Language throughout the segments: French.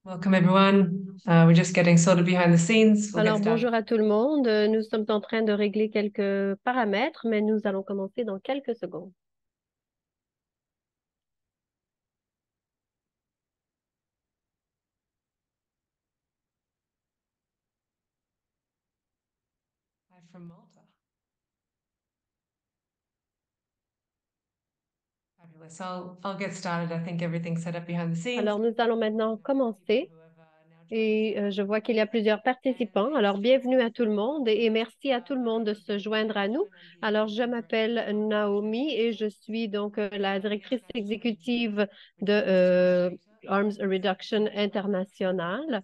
Welcome everyone. We're just getting sorted behind the scenes. We'll get Alors, started. bonjour à tout le monde. Nous sommes en train de régler quelques paramètres, mais nous allons commencer dans quelques secondes. Hi from Malta. Fabulous. I'll get started. I think everything's set up behind the scenes. Alors, nous allons maintenant People commencer who have now joined us. et je vois qu'il y a plusieurs participants. Alors, bienvenue à tout le monde et merci à tout le monde de se joindre à nous. Alors, je m'appelle Naomi et je suis donc la directrice exécutive de Arms Reduction International.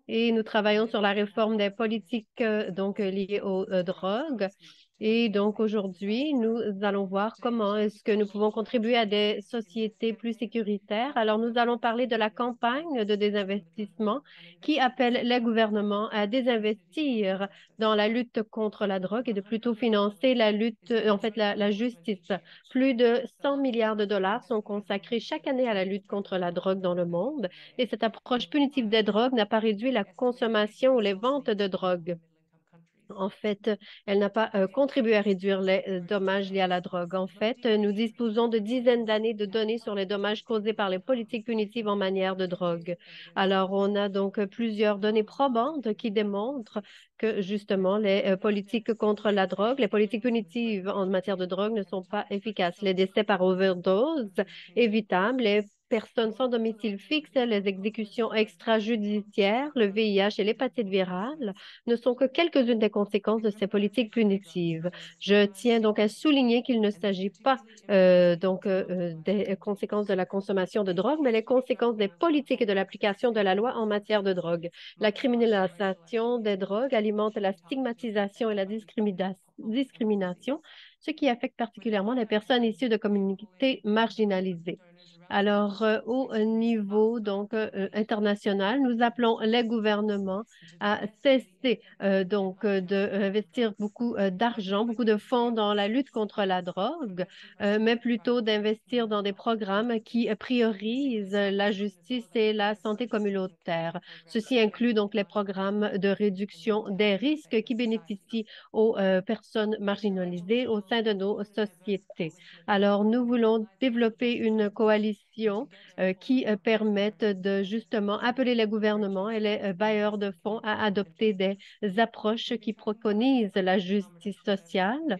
Et nous travaillons sur la réforme des politiques liées aux drogues. Et donc aujourd'hui, nous allons voir comment est-ce que nous pouvons contribuer à des sociétés plus sécuritaires. Alors, nous allons parler de la campagne de désinvestissement qui appelle les gouvernements à désinvestir dans la lutte contre la drogue et de plutôt financer la lutte, en fait, la justice. Plus de 100 milliards de dollars sont consacrés chaque année à la lutte contre la drogue dans le monde. Et cette approche punitive des drogues n'a pas réduit la consommation ou les ventes de drogue. En fait, elle n'a pas contribué à réduire les dommages liés à la drogue. En fait, nous disposons de dizaines d'années de données sur les dommages causés par les politiques punitives en matière de drogue. Alors, on a donc plusieurs données probantes qui démontrent que justement, les politiques contre la drogue, les politiques punitives en matière de drogue ne sont pas efficaces. Les décès par overdose évitables, les personnes sans domicile fixe, les exécutions extrajudiciaires, le VIH et l'hépatite virale ne sont que quelques-unes des conséquences de ces politiques punitives. Je tiens donc à souligner qu'il ne s'agit pas des conséquences de la consommation de drogue, mais les conséquences des politiques et de l'application de la loi en matière de drogue. La criminalisation des drogues alimente la stigmatisation et la discrimination, ce qui affecte particulièrement les personnes issues de communautés marginalisées. Alors, au niveau international, nous appelons les gouvernements à cesser d'investir beaucoup d'argent, beaucoup de fonds dans la lutte contre la drogue, mais plutôt d'investir dans des programmes qui priorisent la justice et la santé communautaire. Ceci inclut donc les programmes de réduction des risques qui bénéficient aux personnes marginalisées au sein de nos sociétés. Alors, nous voulons développer une coalition qui permette de justement appeler les gouvernements et les bailleurs de fonds à adopter des approches qui préconisent la justice sociale.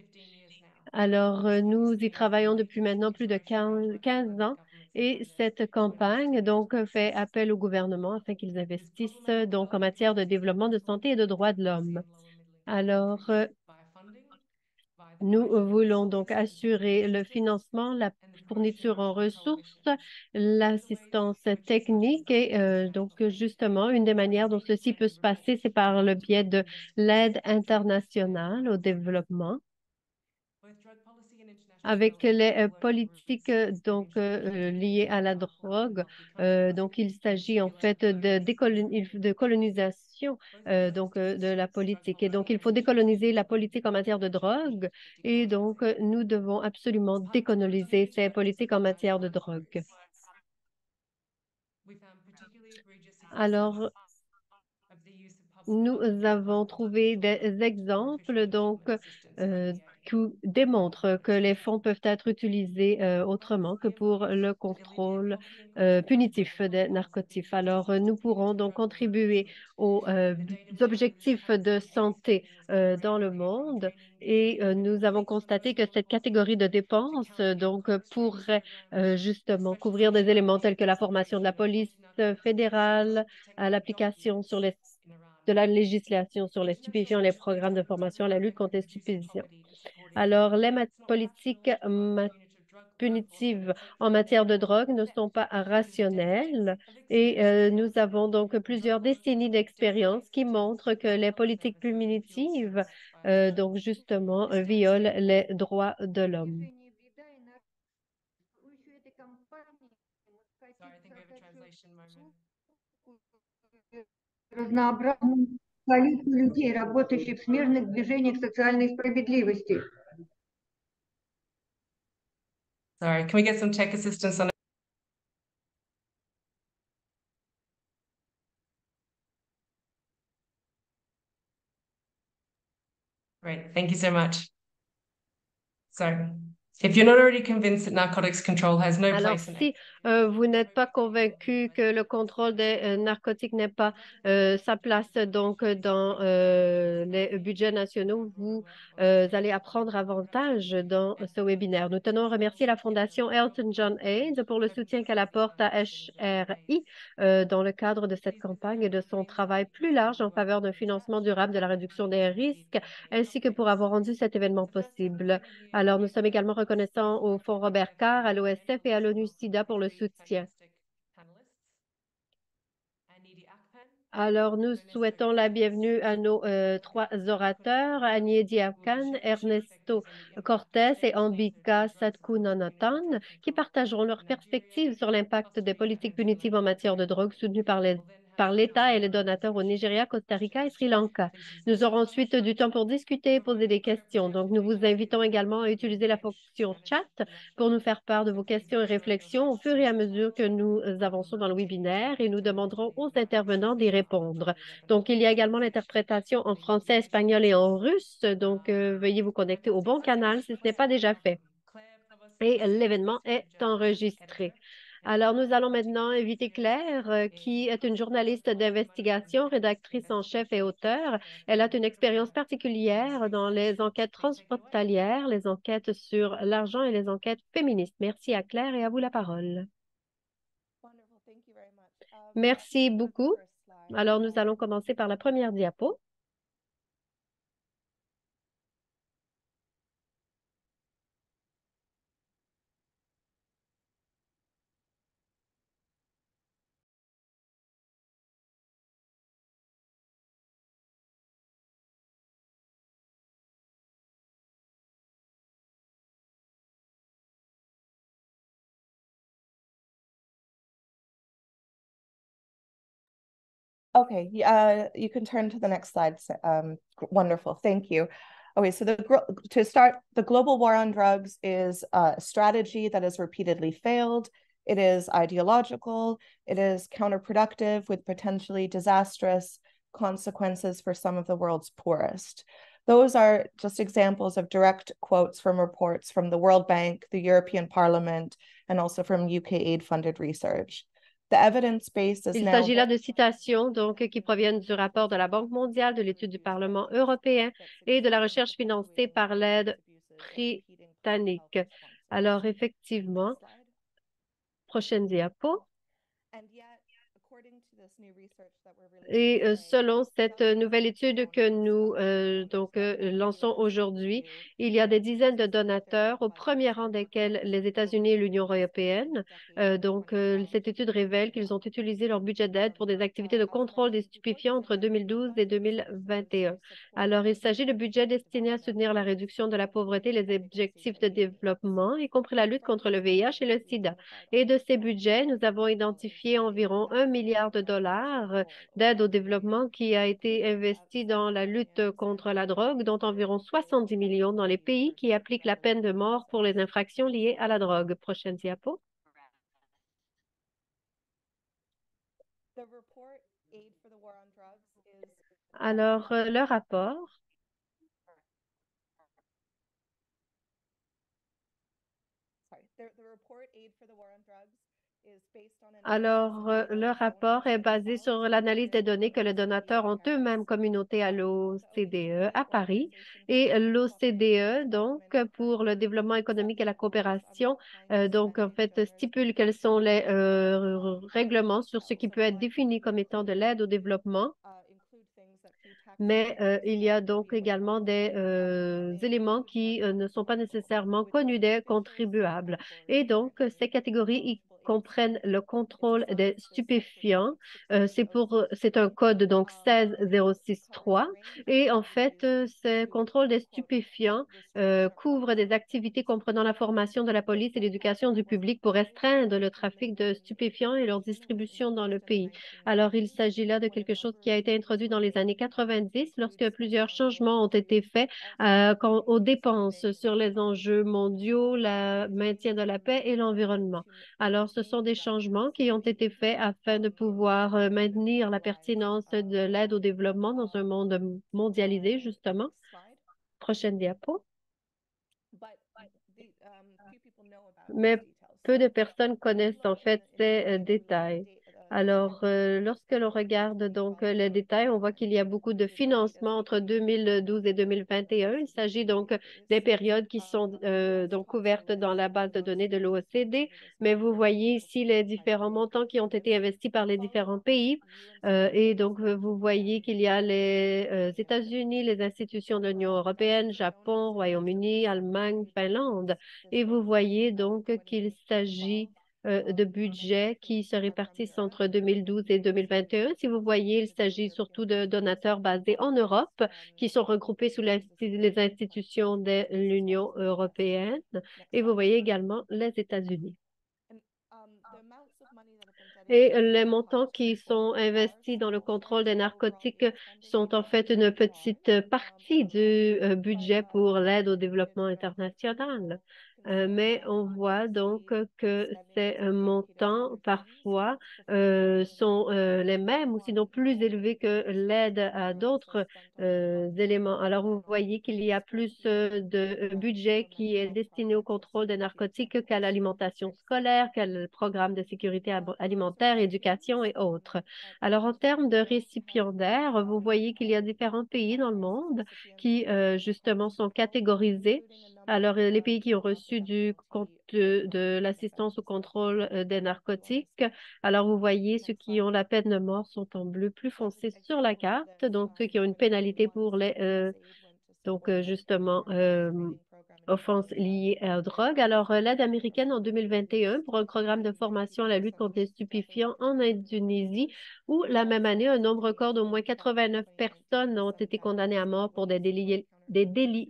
Alors, nous y travaillons depuis maintenant plus de 15 ans et cette campagne fait appel au gouvernement afin qu'ils investissent donc en matière de développement de santé et de droits de l'homme. Alors, nous voulons donc assurer le financement, la fourniture en ressources, l'assistance technique et justement, une des manières dont ceci peut se passer, c'est par le biais de l'aide internationale au développement avec les politiques liées à la drogue. Il s'agit en fait de colonisation de la politique. Et donc, il faut décoloniser la politique en matière de drogue. Et donc, nous devons absolument décoloniser ces politiques en matière de drogue. Alors, nous avons trouvé des exemples euh, qui démontrent que les fonds peuvent être utilisés autrement que pour le contrôle punitif des narcotiques. Alors, nous pourrons donc contribuer aux objectifs de santé dans le monde et nous avons constaté que cette catégorie de dépenses pourrait justement couvrir des éléments tels que la formation de la police fédérale, à l'application de la législation sur les stupéfiants, les programmes de formation à la lutte contre les stupéfiants. Alors, les politiques punitives en matière de drogue ne sont pas rationnelles et nous avons donc plusieurs décennies d'expérience qui montrent que les politiques punitives, violent les droits de l'homme. Sorry, I think we have a translation moment. Разнообразную коалицию людей, работающих в смежных движениях социальной справедливости. Sorry, can we get some tech assistance on Thank you so much. So, if you're not already convinced that narcotics control has no Alors, place in si vous n'êtes pas convaincu que le contrôle des narcotiques n'est pas sa place donc dans les budgets nationaux, vous allez apprendre avantage dans ce webinaire. Nous tenons à remercier la Fondation Elton John AIDS pour le soutien qu'elle apporte à HRI dans le cadre de cette campagne et de son travail plus large en faveur d'un financement durable de la réduction des risques, ainsi que pour avoir rendu cet événement possible. Alors, nous sommes également reconnaissants au Fonds Robert Carr, à l'OSF et à l'ONU-SIDA pour le soutien. Alors, nous souhaitons la bienvenue à nos trois orateurs, Annie Diakan, Ernesto Cortés et Ambika Sadkunanathan, qui partageront leurs perspectives sur l'impact des politiques punitives en matière de drogue soutenues par l'État et les donateurs au Nigeria, Costa Rica et Sri Lanka. Nous aurons ensuite du temps pour discuter et poser des questions. Donc, nous vous invitons également à utiliser la fonction chat pour nous faire part de vos questions et réflexions au fur et à mesure que nous avançons dans le webinaire et nous demanderons aux intervenants d'y répondre. Donc, il y a également l'interprétation en français, espagnol et en russe. Donc, veuillez vous connecter au bon canal si ce n'est pas déjà fait. Et l'événement est enregistré. Alors, nous allons maintenant inviter Claire, qui est une journaliste d'investigation, rédactrice en chef et auteure. Elle a une expérience particulière dans les enquêtes transfrontalières, les enquêtes sur l'argent et les enquêtes féministes. Merci à Claire et à vous la parole. Merci beaucoup. Alors, nous allons commencer par la première diapo. Okay, you can turn to the next slide. Wonderful, thank you. Okay, so to start, the global war on drugs is a strategy that has repeatedly failed. It is ideological, it is counterproductive with potentially disastrous consequences for some of the world's poorest. Those are just examples of direct quotes from reports from the World Bank, the European Parliament, and also from UK aid-funded research. Il s'agit là de citations donc, qui proviennent du rapport de la Banque mondiale, de l'étude du Parlement européen et de la recherche financée par l'aide britannique. Alors, effectivement, prochaine diapo. Et selon cette nouvelle étude que nous lançons aujourd'hui, il y a des dizaines de donateurs, au premier rang desquels les États-Unis et l'Union européenne. Cette étude révèle qu'ils ont utilisé leur budget d'aide pour des activités de contrôle des stupéfiants entre 2012 et 2021. Alors, il s'agit de budgets destinés à soutenir la réduction de la pauvreté, les objectifs de développement, y compris la lutte contre le VIH et le sida. Et de ces budgets, nous avons identifié environ 1 milliard de dollars d'aide au développement qui a été investi dans la lutte contre la drogue, dont environ 70 millions dans les pays qui appliquent la peine de mort pour les infractions liées à la drogue. Prochaine diapo. Alors, le rapport le rapport est basé sur l'analyse des données que les donateurs ont eux-mêmes communauté à l'OCDE à Paris. Et l'OCDE, donc, pour le développement économique et la coopération, en fait, stipule quels sont les règlements sur ce qui peut être défini comme étant de l'aide au développement. Mais il y a donc également des éléments qui ne sont pas nécessairement connus des contribuables. Et donc, ces catégories comprennent le contrôle des stupéfiants. C'est un code, donc 16063. Et en fait, ce contrôle des stupéfiants couvre des activités comprenant la formation de la police et l'éducation du public pour restreindre le trafic de stupéfiants et leur distribution dans le pays. Alors, il s'agit là de quelque chose qui a été introduit dans les années 90 lorsque plusieurs changements ont été faits aux dépenses sur les enjeux mondiaux, le maintien de la paix et l'environnement. Alors, ce sont des changements qui ont été faits afin de pouvoir maintenir la pertinence de l'aide au développement dans un monde mondialisé, justement. Prochaine diapo. Mais peu de personnes connaissent en fait ces détails. Alors, lorsque l'on regarde donc les détails, on voit qu'il y a beaucoup de financement entre 2012 et 2021. Il s'agit donc des périodes qui sont donc couvertes dans la base de données de l'OECD, mais vous voyez ici les différents montants qui ont été investis par les différents pays. Et donc, vous voyez qu'il y a les États-Unis, les institutions de l'Union européenne, Japon, Royaume-Uni, Allemagne, Finlande. Et vous voyez donc qu'il s'agit de budgets qui se répartissent entre 2012 et 2021. Si vous voyez, il s'agit surtout de donateurs basés en Europe qui sont regroupés sous les institutions de l'Union européenne. Et vous voyez également les États-Unis. Et les montants qui sont investis dans le contrôle des narcotiques sont en fait une petite partie du budget pour l'aide au développement international. Mais on voit donc que ces montants parfois sont les mêmes ou sinon plus élevés que l'aide à d'autres éléments. Alors, vous voyez qu'il y a plus de budget qui est destiné au contrôle des narcotiques qu'à l'alimentation scolaire, qu'à le programme de sécurité alimentaire, éducation et autres. Alors, en termes de récipiendaires, vous voyez qu'il y a différents pays dans le monde qui, justement, sont catégorisés. Alors, les pays qui ont reçu de l'assistance au contrôle des narcotiques. Alors, vous voyez, ceux qui ont la peine de mort sont en bleu plus foncé sur la carte. Donc, ceux qui ont une pénalité pour les, justement, offenses liées à la drogue. Alors, l'aide américaine en 2021 pour un programme de formation à la lutte contre les stupéfiants en Indonésie, où la même année, un nombre record d'au moins 89 personnes ont été condamnées à mort pour des délits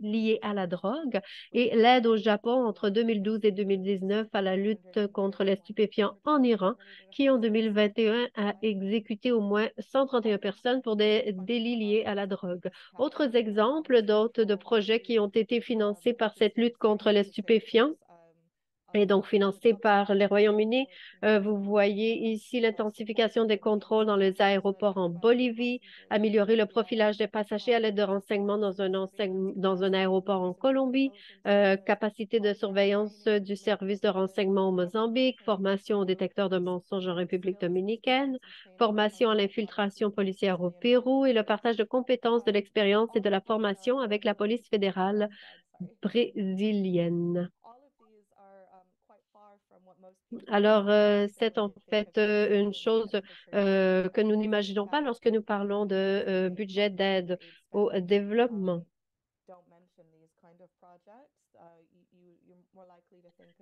liés à la drogue. Et l'aide au Japon entre 2012 et 2019 à la lutte contre les stupéfiants en Iran, qui en 2021 a exécuté au moins 131 personnes pour des délits liés à la drogue. Autres exemples d'autres de projets qui ont été financés par cette lutte contre les stupéfiants et donc financés par les Royaumes-Unis. Vous voyez ici l'intensification des contrôles dans les aéroports en Bolivie, améliorer le profilage des passagers à l'aide de renseignements dans un aéroport en Colombie, capacité de surveillance du service de renseignement au Mozambique, formation au détecteur de mensonges en République dominicaine, formation à l'infiltration policière au Pérou et le partage de compétences, de l'expérience et de la formation avec la police fédérale brésilienne. Alors, c'est en fait une chose que nous n'imaginons pas lorsque nous parlons de budget d'aide au développement.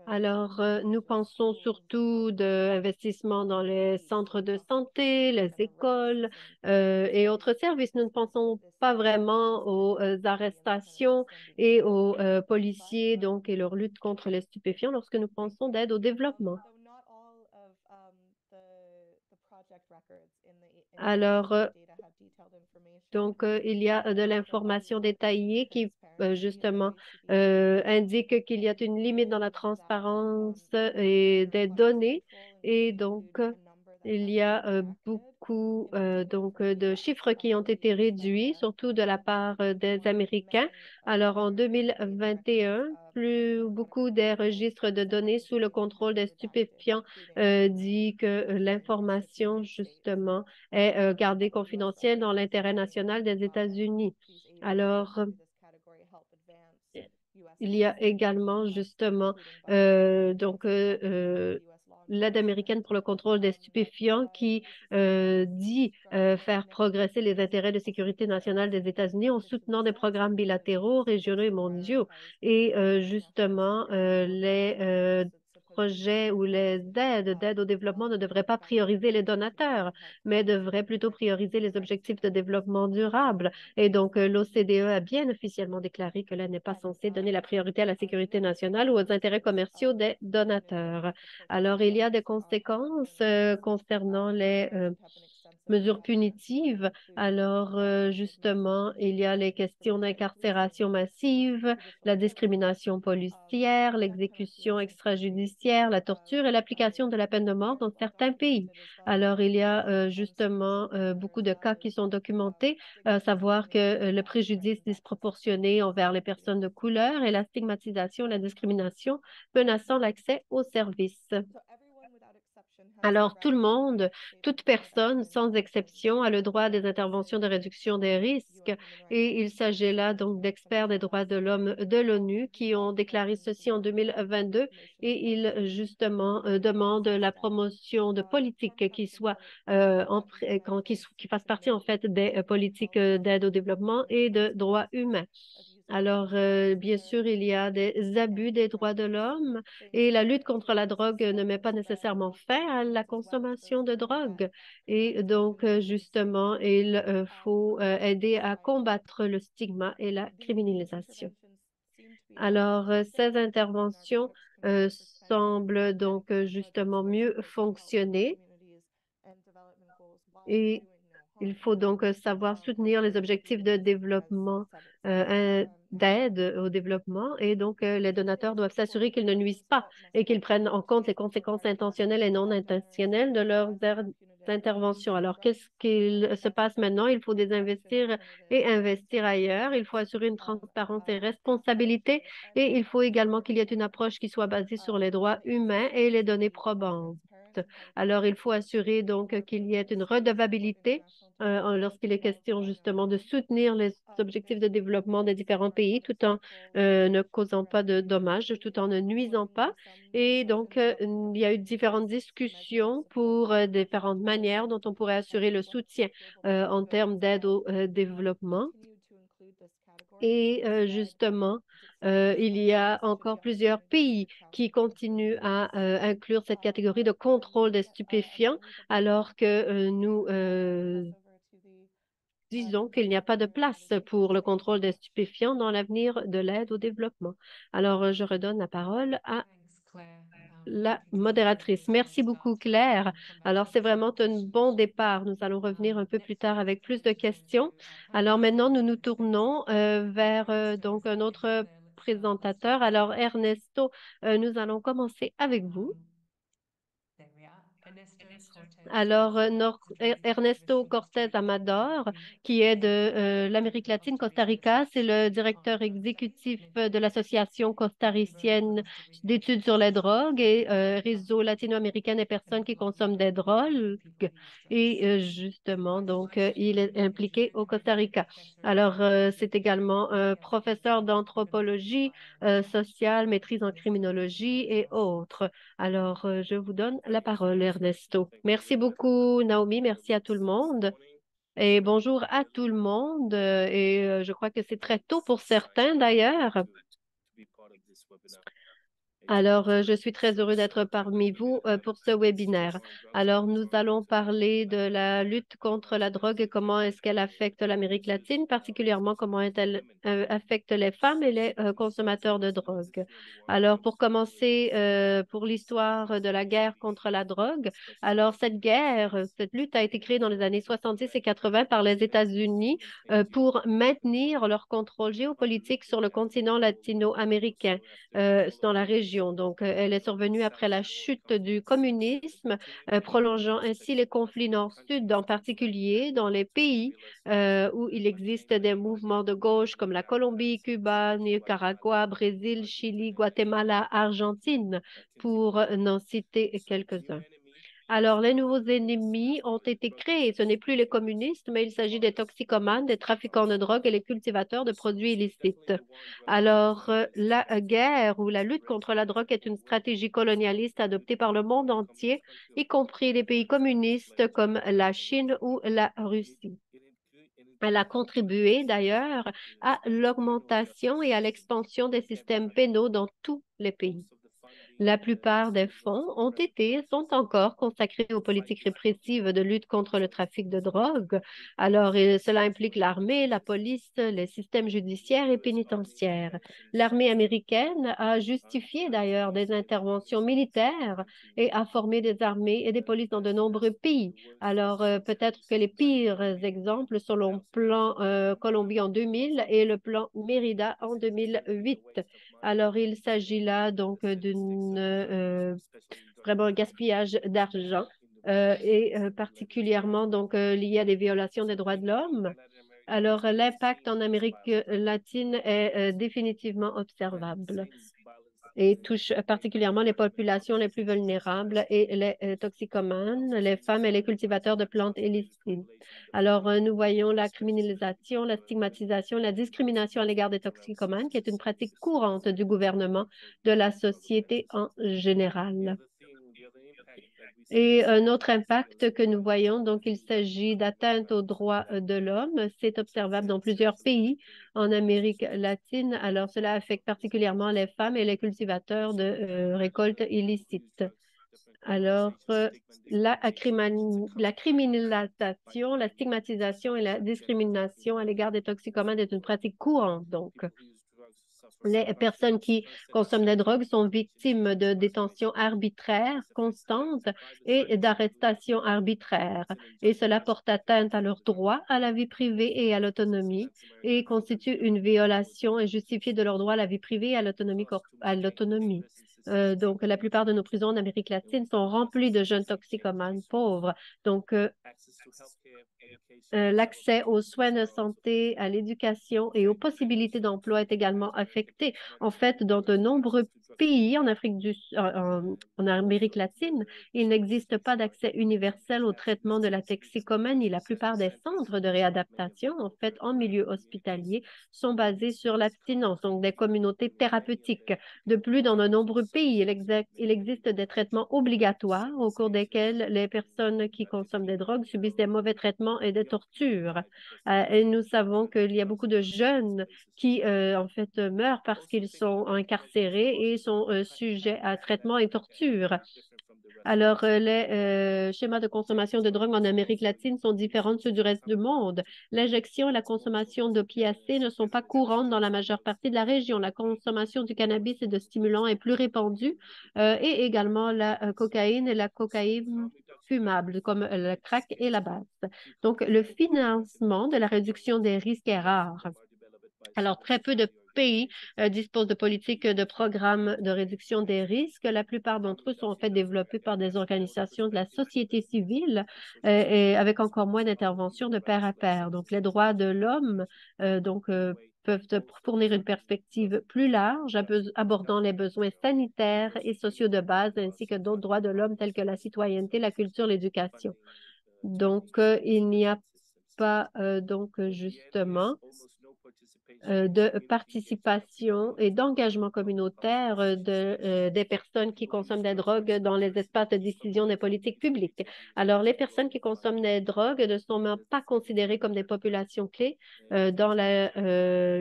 Alors, nous pensons surtout d'investissement dans les centres de santé, les écoles et autres services. Nous ne pensons pas vraiment aux arrestations et aux policiers donc, et leur lutte contre les stupéfiants lorsque nous pensons d'aide au développement. Alors, il y a de l'information détaillée qui, justement, indique qu'il y a une limite dans la transparence et des données. Et donc, il y a beaucoup de chiffres qui ont été réduits, surtout de la part des Américains. Alors, en 2021, beaucoup des registres de données sous le contrôle des stupéfiants dit que l'information, justement, est gardée confidentielle dans l'intérêt national des États-Unis. Alors, il y a également justement l'aide américaine pour le contrôle des stupéfiants qui dit faire progresser les intérêts de sécurité nationale des États-Unis en soutenant des programmes bilatéraux, régionaux et mondiaux. Et justement, les projets ou les d'aide au développement ne devraient pas prioriser les donateurs, mais devraient plutôt prioriser les objectifs de développement durable. Et donc, l'OCDE a bien officiellement déclaré que l'aide n'est pas censée donner la priorité à la sécurité nationale ou aux intérêts commerciaux des donateurs. Alors, il y a des conséquences concernant les mesures punitives. Alors, justement, il y a les questions d'incarcération massive, la discrimination policière, l'exécution extrajudiciaire, la torture et l'application de la peine de mort dans certains pays. Alors, il y a justement beaucoup de cas qui sont documentés, à savoir que le préjudice disproportionné envers les personnes de couleur et la stigmatisation, la discrimination menaçant l'accès aux services. Alors, tout le monde, toute personne, sans exception, a le droit à des interventions de réduction des risques. Et il s'agit là donc d'experts des droits de l'homme de l'ONU qui ont déclaré ceci en 2022 et ils justement demandent la promotion de politiques qui soient qui fassent partie en fait des politiques d'aide au développement et de droits humains. Alors, bien sûr, il y a des abus des droits de l'homme et la lutte contre la drogue ne met pas nécessairement fin à la consommation de drogue. Et donc, justement, il faut aider à combattre le stigma et la criminalisation. Alors, ces interventions semblent donc justement mieux fonctionner et il faut donc savoir soutenir les objectifs de développement, d'aide au développement et donc les donateurs doivent s'assurer qu'ils ne nuisent pas et qu'ils prennent en compte les conséquences intentionnelles et non intentionnelles de leurs interventions. Alors, qu'est-ce qu'il se passe maintenant? Il faut désinvestir et investir ailleurs. Il faut assurer une transparence et responsabilité et il faut également qu'il y ait une approche qui soit basée sur les droits humains et les données probantes. Alors, il faut assurer donc qu'il y ait une redevabilité lorsqu'il est question justement de soutenir les objectifs de développement des différents pays tout en ne causant pas de dommages, tout en ne nuisant pas. Et donc, il y a eu différentes discussions pour différentes manières dont on pourrait assurer le soutien en termes d'aide au développement. Et justement, il y a encore plusieurs pays qui continuent à inclure cette catégorie de contrôle des stupéfiants, alors que nous disons qu'il n'y a pas de place pour le contrôle des stupéfiants dans l'avenir de l'aide au développement. Alors, je redonne la parole à la modératrice. Merci beaucoup, Claire. Alors, c'est vraiment un bon départ. Nous allons revenir un peu plus tard avec plus de questions. Alors, maintenant, nous nous tournons vers donc un autre présentateur. Alors, Ernesto, nous allons commencer avec vous. Alors, Ernesto Cortés Amador, qui est de l'Amérique latine, Costa Rica, c'est le directeur exécutif de l'Association costaricienne d'études sur les drogues et réseau latino-américain des personnes qui consomment des drogues. Et justement, donc, il est impliqué au Costa Rica. Alors, c'est également professeur d'anthropologie sociale, maîtrise en criminologie et autres. Alors, je vous donne la parole, Ernesto. Merci beaucoup, Naomi. Merci à tout le monde. Et bonjour à tout le monde. Et je crois que c'est très tôt pour certains, d'ailleurs. Alors, je suis très heureux d'être parmi vous pour ce webinaire. Alors, nous allons parler de la lutte contre la drogue et comment est-ce qu'elle affecte l'Amérique latine, particulièrement comment elle affecte les femmes et les consommateurs de drogue. Alors, pour commencer, pour l'histoire de la guerre contre la drogue, alors cette guerre, cette lutte a été créée dans les années 70 et 80 par les États-Unis pour maintenir leur contrôle géopolitique sur le continent latino-américain, dans la région. Donc, elle est survenue après la chute du communisme, prolongeant ainsi les conflits nord-sud, en particulier dans les pays où il existe des mouvements de gauche comme la Colombie, Cuba, Nicaragua, Brésil, Chili, Guatemala, Argentine, pour n'en citer quelques-uns. Alors, les nouveaux ennemis ont été créés. Ce n'est plus les communistes, mais il s'agit des toxicomanes, des trafiquants de drogue et les cultivateurs de produits illicites. Alors, la guerre ou la lutte contre la drogue est une stratégie colonialiste adoptée par le monde entier, y compris les pays communistes comme la Chine ou la Russie. Elle a contribué d'ailleurs à l'augmentation et à l'expansion des systèmes pénaux dans tous les pays. La plupart des fonds ont été, sont encore consacrés aux politiques répressives de lutte contre le trafic de drogue. Alors, cela implique l'armée, la police, les systèmes judiciaires et pénitentiaires. L'armée américaine a justifié d'ailleurs des interventions militaires et a formé des armées et des polices dans de nombreux pays. Alors, peut-être que les pires exemples sont le plan Colombie en 2000 et le plan Mérida en 2008. Alors, il s'agit là donc d'une vraiment un gaspillage d'argent et particulièrement donc lié à des violations des droits de l'homme. Alors, l'impact en Amérique latine est définitivement observable et touche particulièrement les populations les plus vulnérables et les toxicomanes, les femmes et les cultivateurs de plantes illicites. Alors, nous voyons la criminalisation, la stigmatisation, la discrimination à l'égard des toxicomanes, qui est une pratique courante du gouvernement, de la société en général. Et un autre impact que nous voyons, donc il s'agit d'atteinte aux droits de l'homme. C'est observable dans plusieurs pays en Amérique latine. Alors, cela affecte particulièrement les femmes et les cultivateurs de récoltes illicites. Alors, la criminalisation, la stigmatisation et la discrimination à l'égard des toxicomanes est une pratique courante, donc. Les personnes qui consomment des drogues sont victimes de détentions arbitraires, constantes et d'arrestations arbitraires. Et cela porte atteinte à leurs droits à la vie privée et à l'autonomie et constitue une violation injustifiée de leur droit à la vie privée et à l'autonomie. Donc, la plupart de nos prisons en Amérique latine sont remplies de jeunes toxicomanes pauvres. Donc, l'accès aux soins de santé, à l'éducation et aux possibilités d'emploi est également affecté. En fait, dans de nombreux pays en en Amérique latine, il n'existe pas d'accès universel au traitement de la toxicomanie. La plupart des centres de réadaptation, en fait, en milieu hospitalier, sont basés sur l'abstinence, donc des communautés thérapeutiques. De plus, dans de nombreux pays, il existe des traitements obligatoires au cours desquels les personnes qui consomment des drogues subissent des mauvais traitements et des tortures. Et nous savons qu'il y a beaucoup de jeunes qui, en fait, meurent parce qu'ils sont incarcérés et sont sujets à traitement et torture. Alors, les schémas de consommation de drogue en Amérique latine sont différents de ceux du reste du monde. L'injection et la consommation d'opiacés ne sont pas courantes dans la majeure partie de la région. La consommation du cannabis et de stimulants est plus répandue et également la cocaïne et la cocaïne fumable, comme le crack et la basse. Donc, le financement de la réduction des risques est rare. Alors, très peu de pays disposent de politiques de programmes de réduction des risques. La plupart d'entre eux sont en fait développés par des organisations de la société civile et avec encore moins d'intervention de pair à pair. Donc, les droits de l'homme peuvent fournir une perspective plus large, abordant les besoins sanitaires et sociaux de base, ainsi que d'autres droits de l'homme tels que la citoyenneté, la culture, l'éducation. Donc, il n'y a pas justement de participation et d'engagement communautaire des personnes qui consomment des drogues dans les espaces de décision des politiques publiques. Alors, les personnes qui consomment des drogues ne sont même pas considérées comme des populations clés dans la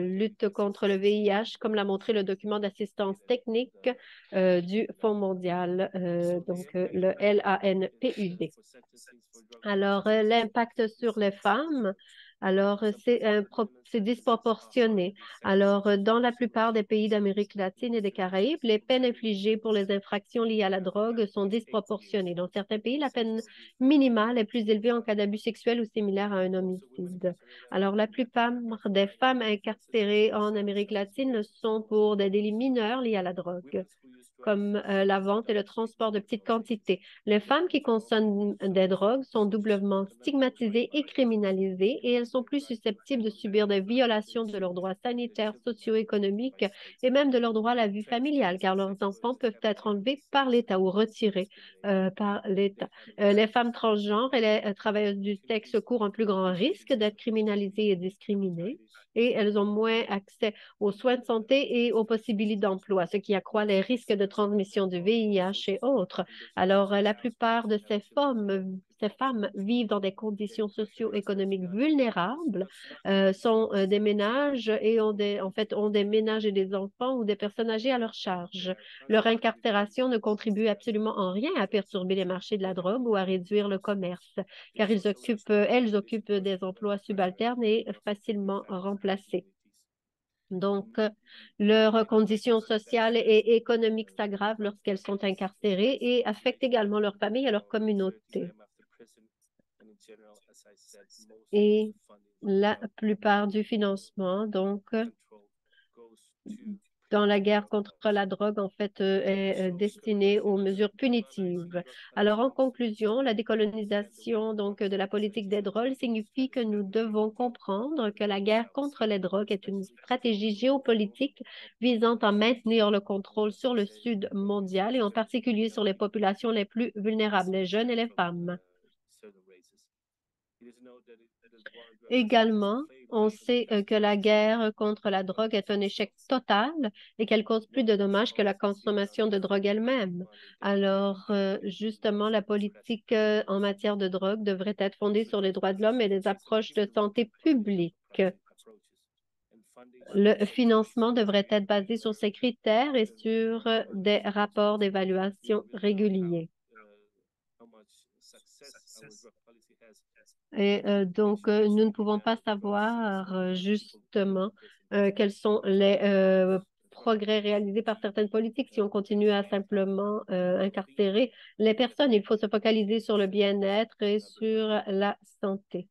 lutte contre le VIH, comme l'a montré le document d'assistance technique du Fonds mondial, le LANPUD. Alors, l'impact sur les femmes, alors c'est disproportionné. Alors, dans la plupart des pays d'Amérique latine et des Caraïbes, les peines infligées pour les infractions liées à la drogue sont disproportionnées. Dans certains pays, la peine minimale est plus élevée en cas d'abus sexuel ou similaire à un homicide. Alors, la plupart des femmes incarcérées en Amérique latine sont pour des délits mineurs liés à la drogue, comme la vente et le transport de petites quantités. Les femmes qui consomment des drogues sont doublement stigmatisées et criminalisées et elles sont plus susceptibles de subir des violations de leurs droits sanitaires, socio-économiques et même de leurs droits à la vie familiale, car leurs enfants peuvent être enlevés par l'État ou retirés par l'État. Les femmes transgenres et les travailleuses du sexe courent un plus grand risque d'être criminalisées et discriminées et elles ont moins accès aux soins de santé et aux possibilités d'emploi, ce qui accroît les risques de transmission du VIH et autres. Alors, la plupart de ces femmes ces femmes vivent dans des conditions socio-économiques vulnérables, sont des ménages et ont des ménages et des enfants ou des personnes âgées à leur charge. Leur incarcération ne contribue absolument en rien à perturber les marchés de la drogue ou à réduire le commerce, car elles occupent des emplois subalternes et facilement remplacés. Donc, leurs conditions sociales et économiques s'aggravent lorsqu'elles sont incarcérées et affectent également leur famille et leur communauté. Et la plupart du financement, donc, dans la guerre contre la drogue, en fait, est destinée aux mesures punitives. Alors, en conclusion, la décolonisation donc, de la politique des drogues signifie que nous devons comprendre que la guerre contre les drogues est une stratégie géopolitique visant à maintenir le contrôle sur le Sud mondial et en particulier sur les populations les plus vulnérables, les jeunes et les femmes. Également, on sait que la guerre contre la drogue est un échec total et qu'elle cause plus de dommages que la consommation de drogue elle-même. Alors, justement, la politique en matière de drogue devrait être fondée sur les droits de l'homme et les approches de santé publique. Le financement devrait être basé sur ces critères et sur des rapports d'évaluation réguliers. Et donc, nous ne pouvons pas savoir justement quels sont les progrès réalisés par certaines politiques si on continue à simplement incarcérer les personnes. Il faut se focaliser sur le bien-être et sur la santé.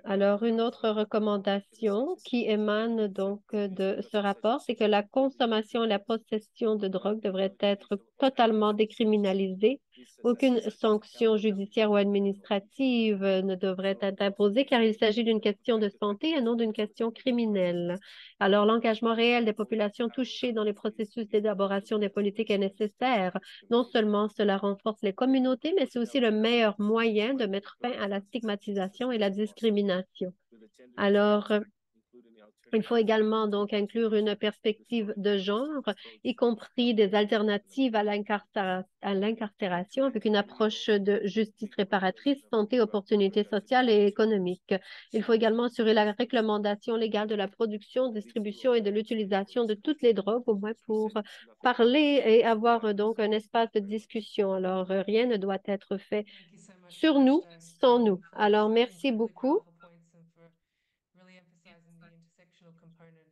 Alors, une autre recommandation qui émane donc de ce rapport, c'est que la consommation et la possession de drogue devraient être totalement décriminalisées. Aucune sanction judiciaire ou administrative ne devrait être imposée car il s'agit d'une question de santé et non d'une question criminelle. Alors, l'engagement réel des populations touchées dans les processus d'élaboration des politiques est nécessaire. Non seulement cela renforce les communautés, mais c'est aussi le meilleur moyen de mettre fin à la stigmatisation et la discrimination. Alors, il faut également donc inclure une perspective de genre, y compris des alternatives à l'incarcération avec une approche de justice réparatrice, santé, opportunités sociales et économiques. Il faut également assurer la réglementation légale de la production, distribution et de l'utilisation de toutes les drogues, au moins pour parler et avoir donc un espace de discussion. Alors, rien ne doit être fait sur nous, sans nous. Alors, merci beaucoup. Really emphasizing the intersectional component,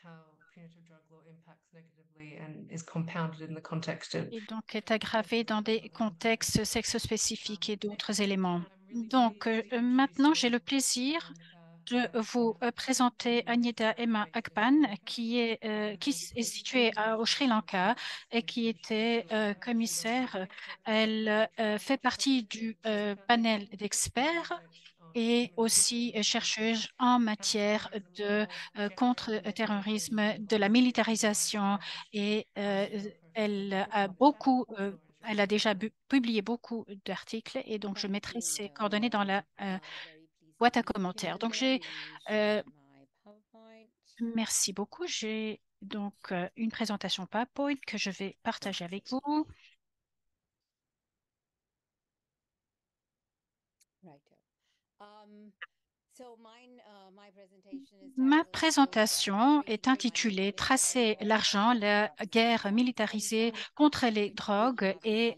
how punitive drug law impacts negatively and is compounded in the context of. Et donc est aggravé dans des contextes sexospécifiques et d'autres éléments. Donc maintenant, j'ai le plaisir de vous présenter Agneta Emma Akpan, qui est située au Sri Lanka et qui était commissaire. Elle fait partie du panel d'experts et aussi chercheuse en matière de contre-terrorisme, de la militarisation et elle a déjà publié beaucoup d'articles et donc je mettrai ses coordonnées dans la boîte à commentaires. Donc merci beaucoup. J'ai donc une présentation PowerPoint que je vais partager avec vous. Ma présentation est intitulée Tracer l'argent, la guerre militarisée contre les drogues et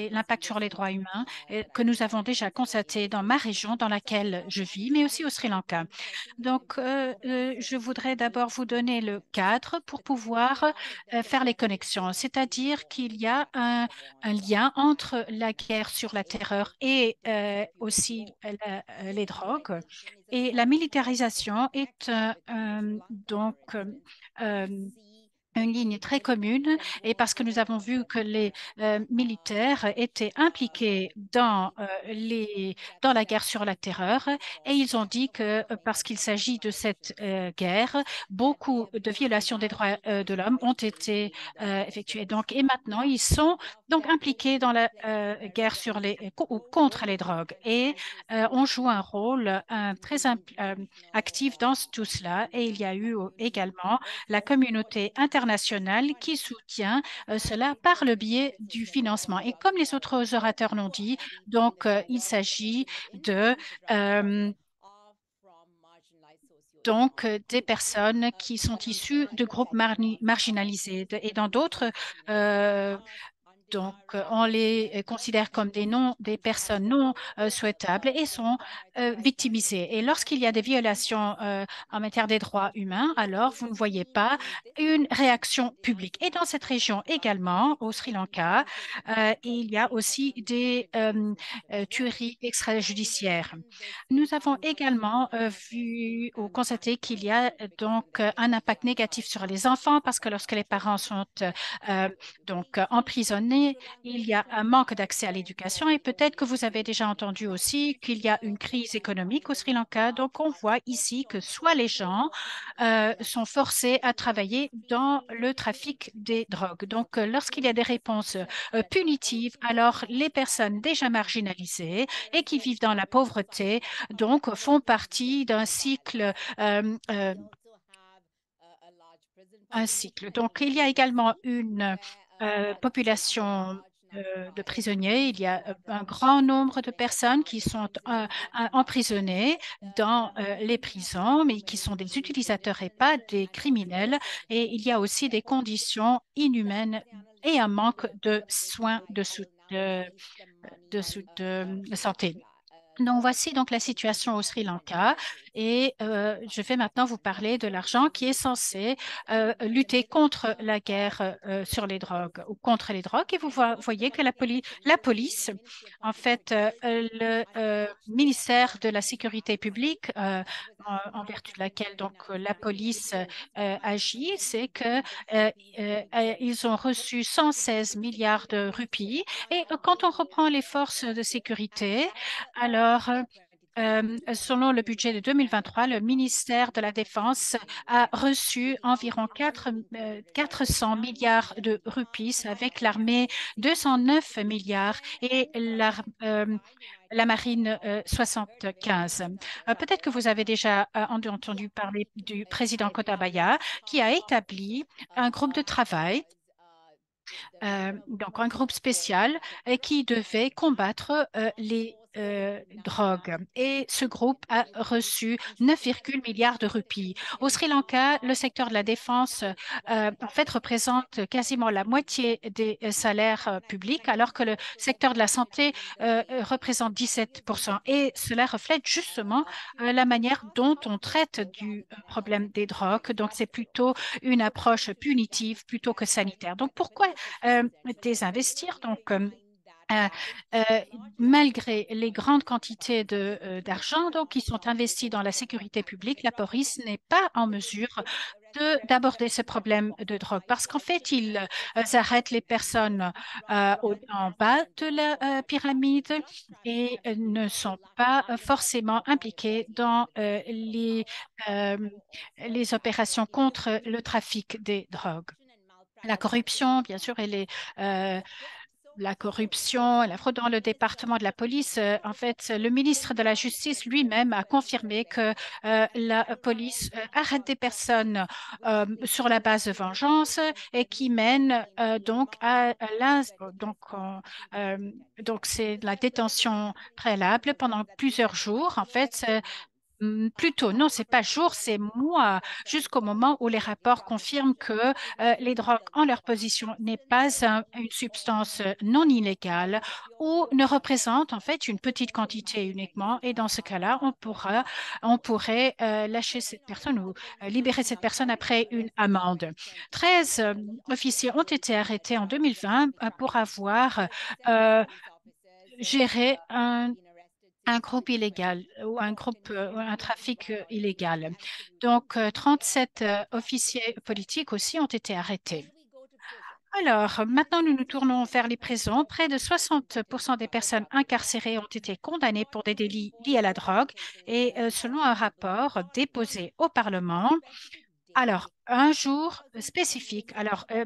l'impact sur les droits humains que nous avons déjà constaté dans ma région dans laquelle je vis, mais aussi au Sri Lanka. Donc, je voudrais d'abord vous donner le cadre pour pouvoir faire les connexions, c'est-à-dire qu'il y a un lien entre la guerre sur la terreur et aussi les drogues. Et la militarisation est donc une ligne très commune et parce que nous avons vu que les militaires étaient impliqués dans la guerre sur la terreur et ils ont dit que parce qu'il s'agit de cette guerre, beaucoup de violations des droits de l'homme ont été effectuées. Donc, et maintenant, ils sont donc impliqués dans la guerre contre les drogues et on joue un rôle très actif dans tout cela et il y a eu également la communauté internationale international qui soutient cela par le biais du financement. Et comme les autres orateurs l'ont dit, donc il s'agit de des personnes qui sont issues de groupes marginalisés. Et dans d'autres on les considère comme des personnes non souhaitables et sont victimisées. Et lorsqu'il y a des violations en matière des droits humains, alors vous ne voyez pas une réaction publique. Et dans cette région également, au Sri Lanka, il y a aussi des tueries extrajudiciaires. Nous avons également vu ou constaté qu'il y a un impact négatif sur les enfants parce que lorsque les parents sont emprisonnés, il y a un manque d'accès à l'éducation et peut-être que vous avez déjà entendu aussi qu'il y a une crise économique au Sri Lanka. Donc, on voit ici que soit les gens sont forcés à travailler dans le trafic des drogues. Donc, lorsqu'il y a des réponses punitives, alors les personnes déjà marginalisées et qui vivent dans la pauvreté, font partie d'un cycle Donc, il y a également une population de prisonniers. Il y a un grand nombre de personnes qui sont emprisonnées dans les prisons, mais qui sont des utilisateurs et pas des criminels. Et il y a aussi des conditions inhumaines et un manque de soins de santé. Donc, voici donc la situation au Sri Lanka et je vais maintenant vous parler de l'argent qui est censé lutter contre la guerre sur les drogues ou contre les drogues. Et vous voyez que la police, en fait, le ministère de la Sécurité publique, en vertu de laquelle la police agit, c'est que ils ont reçu 116 milliards de rupies. Et quand on reprend les forces de sécurité, alors, selon le budget de 2023, le ministère de la Défense a reçu environ 400 milliards de rupies, avec l'armée 209 milliards et la marine 75. Peut-être que vous avez déjà entendu parler du président Gotabaya qui a établi un groupe de travail un groupe spécial qui devait combattre les drogues. Et ce groupe a reçu 9,1 milliards de rupies. Au Sri Lanka, le secteur de la défense, en fait, représente quasiment la moitié des salaires publics, alors que le secteur de la santé représente 17%. Et cela reflète justement la manière dont on traite du problème des drogues. Donc, c'est plutôt une approche punitive plutôt que sanitaire. Donc, pourquoi désinvestir? Malgré les grandes quantités d'argent qui sont investis dans la sécurité publique, la police n'est pas en mesure d'aborder ce problème de drogue parce qu'en fait, ils arrêtent les personnes en bas de la pyramide et ne sont pas forcément impliqués dans les opérations contre le trafic des drogues. La corruption, bien sûr, la corruption et la fraude dans le département de la police. En fait, le ministre de la Justice lui-même a confirmé que la police arrête des personnes sur la base de vengeance et qui mène c'est la détention préalable pendant plusieurs jours. En fait, plutôt, non, c'est pas jour, c'est mois, jusqu'au moment où les rapports confirment que les drogues en leur position n'est pas une substance non illégale ou ne représente en fait une petite quantité uniquement. Et dans ce cas-là, on pourrait lâcher cette personne ou libérer cette personne après une amende. 13 officiers ont été arrêtés en 2020 pour avoir géré un groupe illégal ou un trafic illégal. Donc, 37 officiers politiques aussi ont été arrêtés. Alors, maintenant, nous nous tournons vers les prisons. Près de 60% des personnes incarcérées ont été condamnées pour des délits liés à la drogue et selon un rapport déposé au Parlement, alors, un jour spécifique,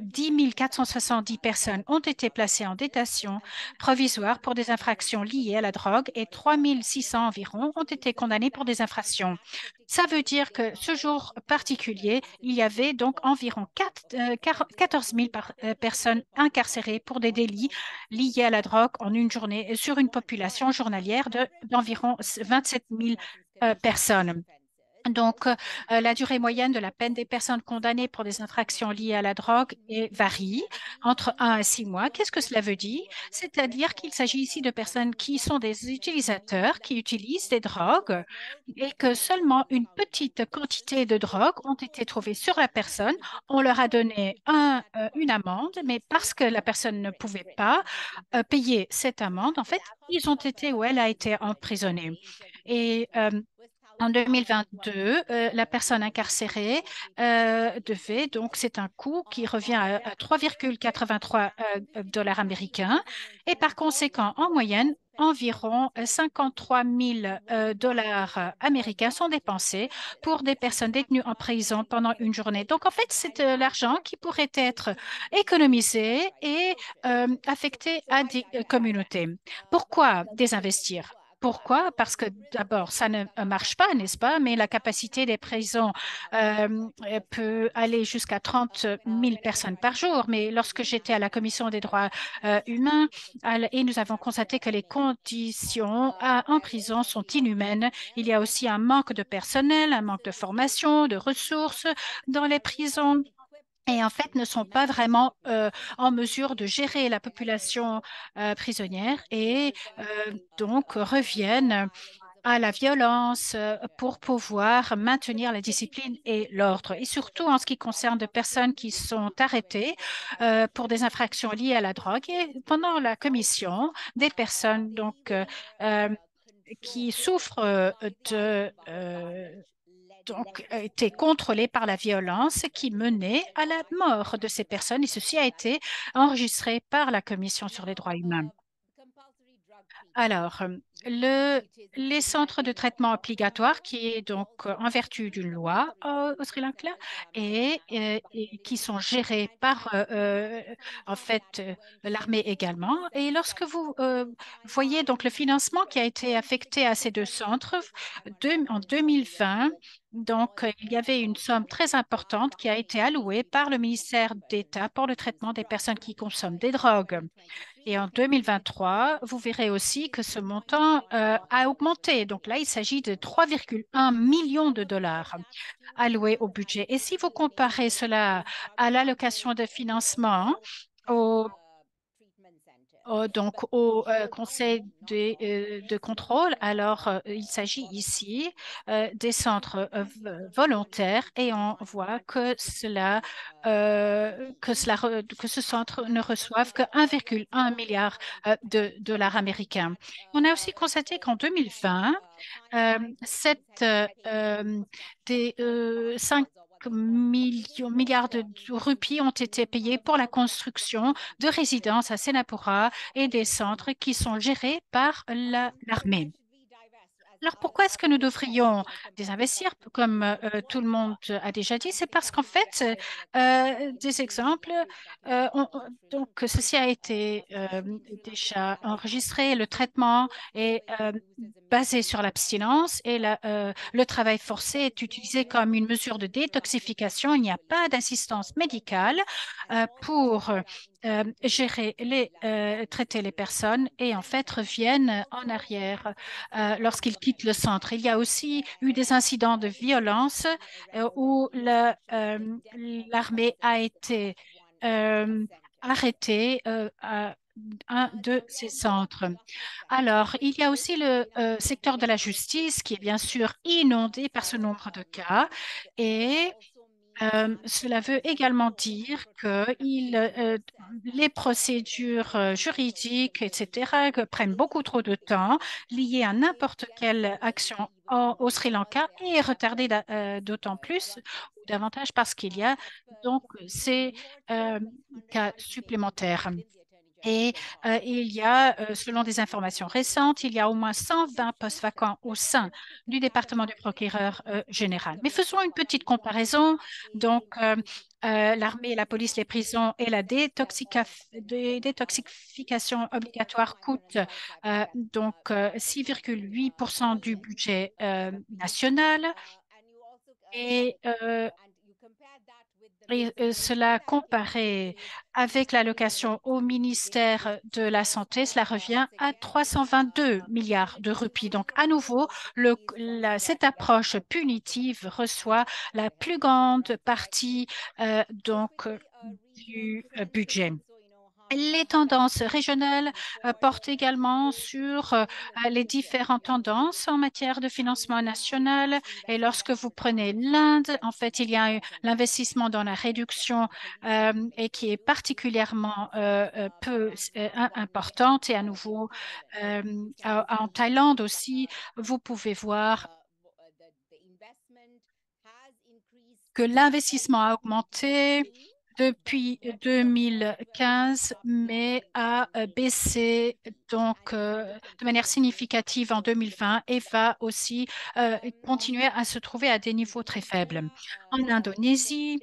10 470 personnes ont été placées en détention provisoire pour des infractions liées à la drogue et 3 600 environ ont été condamnées pour des infractions Ça veut dire que ce jour particulier, il y avait donc environ 14 000 personnes incarcérées pour des délits liés à la drogue en une journée sur une population journalière d'environ 27 000 personnes. Donc, la durée moyenne de la peine des personnes condamnées pour des infractions liées à la drogue varie entre 1 à 6 mois. Qu'est-ce que cela veut dire? C'est-à-dire qu'il s'agit ici de personnes qui sont des utilisateurs, qui utilisent des drogues et que seulement une petite quantité de drogue ont été trouvées sur la personne. On leur a donné une amende, mais parce que la personne ne pouvait pas payer cette amende, en fait, ils ont été ou elle a été emprisonnée. Et en 2022, la personne incarcérée devait, donc c'est un coût qui revient à 3,83 dollars américains et par conséquent, en moyenne, environ 53 000 dollars américains sont dépensés pour des personnes détenues en prison pendant une journée. Donc en fait, c'est de l'argent qui pourrait être économisé et affecté à des communautés. Pourquoi désinvestir? Pourquoi? Parce que d'abord, ça ne marche pas, n'est-ce pas? Mais la capacité des prisons peut aller jusqu'à 30 000 personnes par jour. Mais lorsque j'étais à la Commission des droits humains, et nous avons constaté que les conditions en prison sont inhumaines. Il y a aussi un manque de personnel, un manque de formation, de ressources dans les prisons et en fait ne sont pas vraiment en mesure de gérer la population prisonnière et donc reviennent à la violence pour pouvoir maintenir la discipline et l'ordre. Et surtout en ce qui concerne des personnes qui sont arrêtées pour des infractions liées à la drogue. Et pendant la commission, des personnes euh, qui souffrent donc, a été contrôlée par la violence qui menait à la mort de ces personnes et ceci a été enregistré par la Commission sur les droits humains. Alors, les centres de traitement obligatoire qui est donc en vertu d'une loi au Sri Lanka et qui sont gérés par en fait l'armée également. Et lorsque vous voyez donc le financement qui a été affecté à ces deux centres en 2020, donc il y avait une somme très importante qui a été allouée par le ministère d'État pour le traitement des personnes qui consomment des drogues. Et en 2023, vous verrez aussi que ce montant a augmenté. Donc là, il s'agit de 3,1 millions de dollars alloués au budget. Et si vous comparez cela à l'allocation de financement au conseil de contrôle, alors il s'agit ici des centres volontaires et on voit que que ce centre ne reçoive que 1,1 milliard de dollars américains. On a aussi constaté qu'en 2020, des 5 milliards de roupies ont été payés pour la construction de résidences à Senapura et des centres qui sont gérés par l'armée. Alors, pourquoi est-ce que nous devrions désinvestir, comme tout le monde a déjà dit? C'est parce qu'en fait, des exemples, donc ceci a été déjà enregistré, le traitement est basé sur l'abstinence et le travail forcé est utilisé comme une mesure de détoxification. Il n'y a pas d'assistance médicale pour traiter les personnes et en fait reviennent en arrière lorsqu'ils quittent le centre. Il y a aussi eu des incidents de violence où l'armée a été arrêtée à un de ces centres. Alors, il y a aussi le secteur de la justice qui est bien sûr inondé par ce nombre de cas et cela veut également dire que les procédures juridiques, etc., prennent beaucoup trop de temps liées à n'importe quelle action au Sri Lanka et est retardée d'autant plus ou davantage parce qu'il y a donc ces cas supplémentaires. Et il y a, selon des informations récentes, il y a au moins 120 postes vacants au sein du département du procureur général. Mais faisons une petite comparaison. Donc, l'armée, la police, les prisons et la détoxification obligatoire coûtent donc 6,8% du budget national Et cela comparé avec l'allocation au ministère de la Santé, cela revient à 322 milliards de roupies. Donc, à nouveau, cette approche punitive reçoit la plus grande partie du budget. Les tendances régionales portent également sur les différentes tendances en matière de financement national. Et lorsque vous prenez l'Inde, en fait, il y a l'investissement dans la réduction et qui est particulièrement peu importante. Et à nouveau, en Thaïlande aussi, vous pouvez voir que l'investissement a augmenté depuis 2015, mais a baissé de manière significative en 2020 et va aussi continuer à se trouver à des niveaux très faibles. En Indonésie,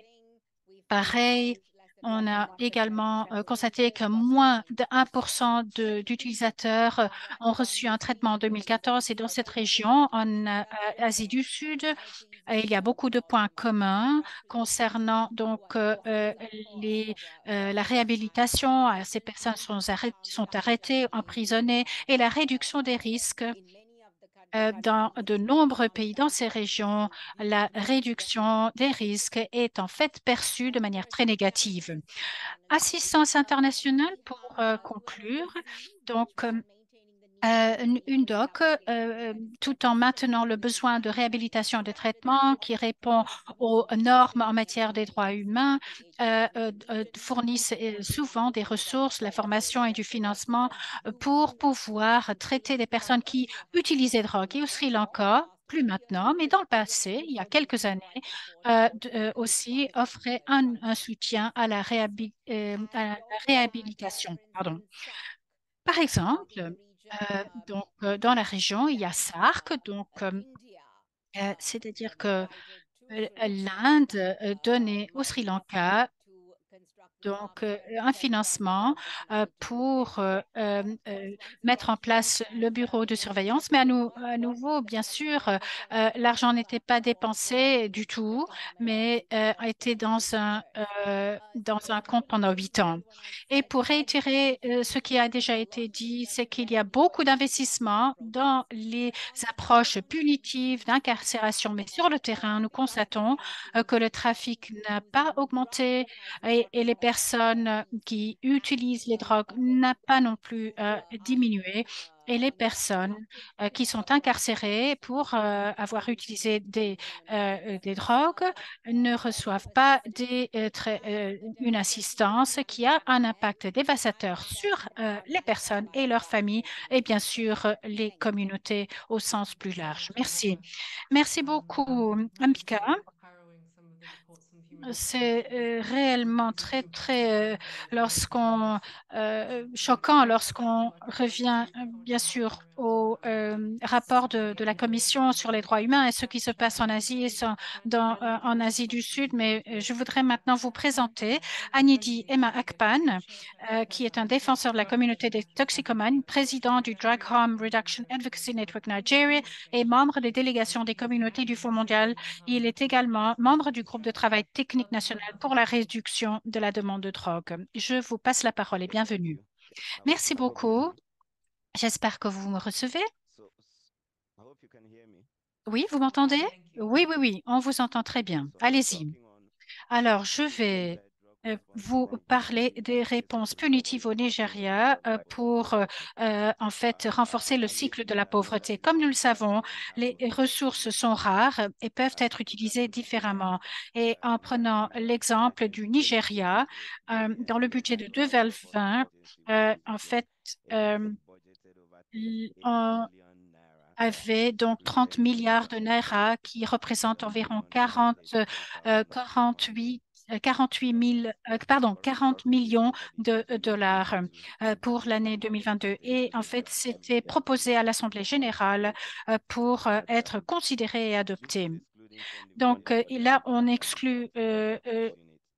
pareil, on a également constaté que moins de 1% d'utilisateurs ont reçu un traitement en 2014 et dans cette région, en Asie du Sud, il y a beaucoup de points communs concernant la réhabilitation. Ces personnes sont arrêtées, emprisonnées et la réduction des risques. Dans de nombreux pays dans ces régions, la réduction des risques est en fait perçue de manière très négative. Assistance internationale pour conclure. Donc, une doc, tout en maintenant le besoin de réhabilitation des traitements qui répond aux normes en matière des droits humains, fournissent souvent des ressources, la formation et du financement pour pouvoir traiter des personnes qui utilisent des drogues. Et au Sri Lanka, plus maintenant, mais dans le passé, il y a quelques années, aussi offrait un soutien à la réhabilitation. Pardon. Par exemple, dans la région, il y a SARC, c'est-à-dire que l'Inde donnait au Sri Lanka un financement pour mettre en place le bureau de surveillance. Mais à nouveau, bien sûr, l'argent n'était pas dépensé du tout, mais était dans un compte pendant 8 ans. Et pour réitérer ce qui a déjà été dit, c'est qu'il y a beaucoup d'investissements dans les approches punitives d'incarcération. Mais sur le terrain, nous constatons que le trafic n'a pas augmenté et les personnes qui utilisent les drogues n'ont pas non plus diminué. Et les personnes qui sont incarcérées pour avoir utilisé des drogues ne reçoivent pas une assistance qui a un impact dévastateur sur les personnes et leurs familles et bien sûr les communautés au sens plus large. Merci. Merci beaucoup, Ambika. C'est réellement très choquant lorsqu'on revient bien sûr au rapport de la Commission sur les droits humains et ce qui se passe en Asie et en Asie du Sud. Mais je voudrais maintenant vous présenter Anidi Emma Akpan, qui est un défenseur de la communauté des toxicomanes, président du Drug Harm Reduction Advocacy Network Nigeria et membre des délégations des communautés du Fonds mondial. Il est également membre du groupe de travail technique national pour la réduction de la demande de drogue. Je vous passe la parole et bienvenue. Merci beaucoup. J'espère que vous me recevez. Oui, vous m'entendez? Oui, oui, oui, on vous entend très bien. Allez-y. Alors, je vais vous parler des réponses punitives au Nigeria pour en fait renforcer le cycle de la pauvreté. Comme nous le savons, les ressources sont rares et peuvent être utilisées différemment. Et en prenant l'exemple du Nigeria, dans le budget de 2020, en fait, on avait donc 30 milliards de naira qui représentent environ 40 millions de dollars pour l'année 2022. Et en fait, c'était proposé à l'Assemblée générale pour être considéré et adopté. Donc là, on exclut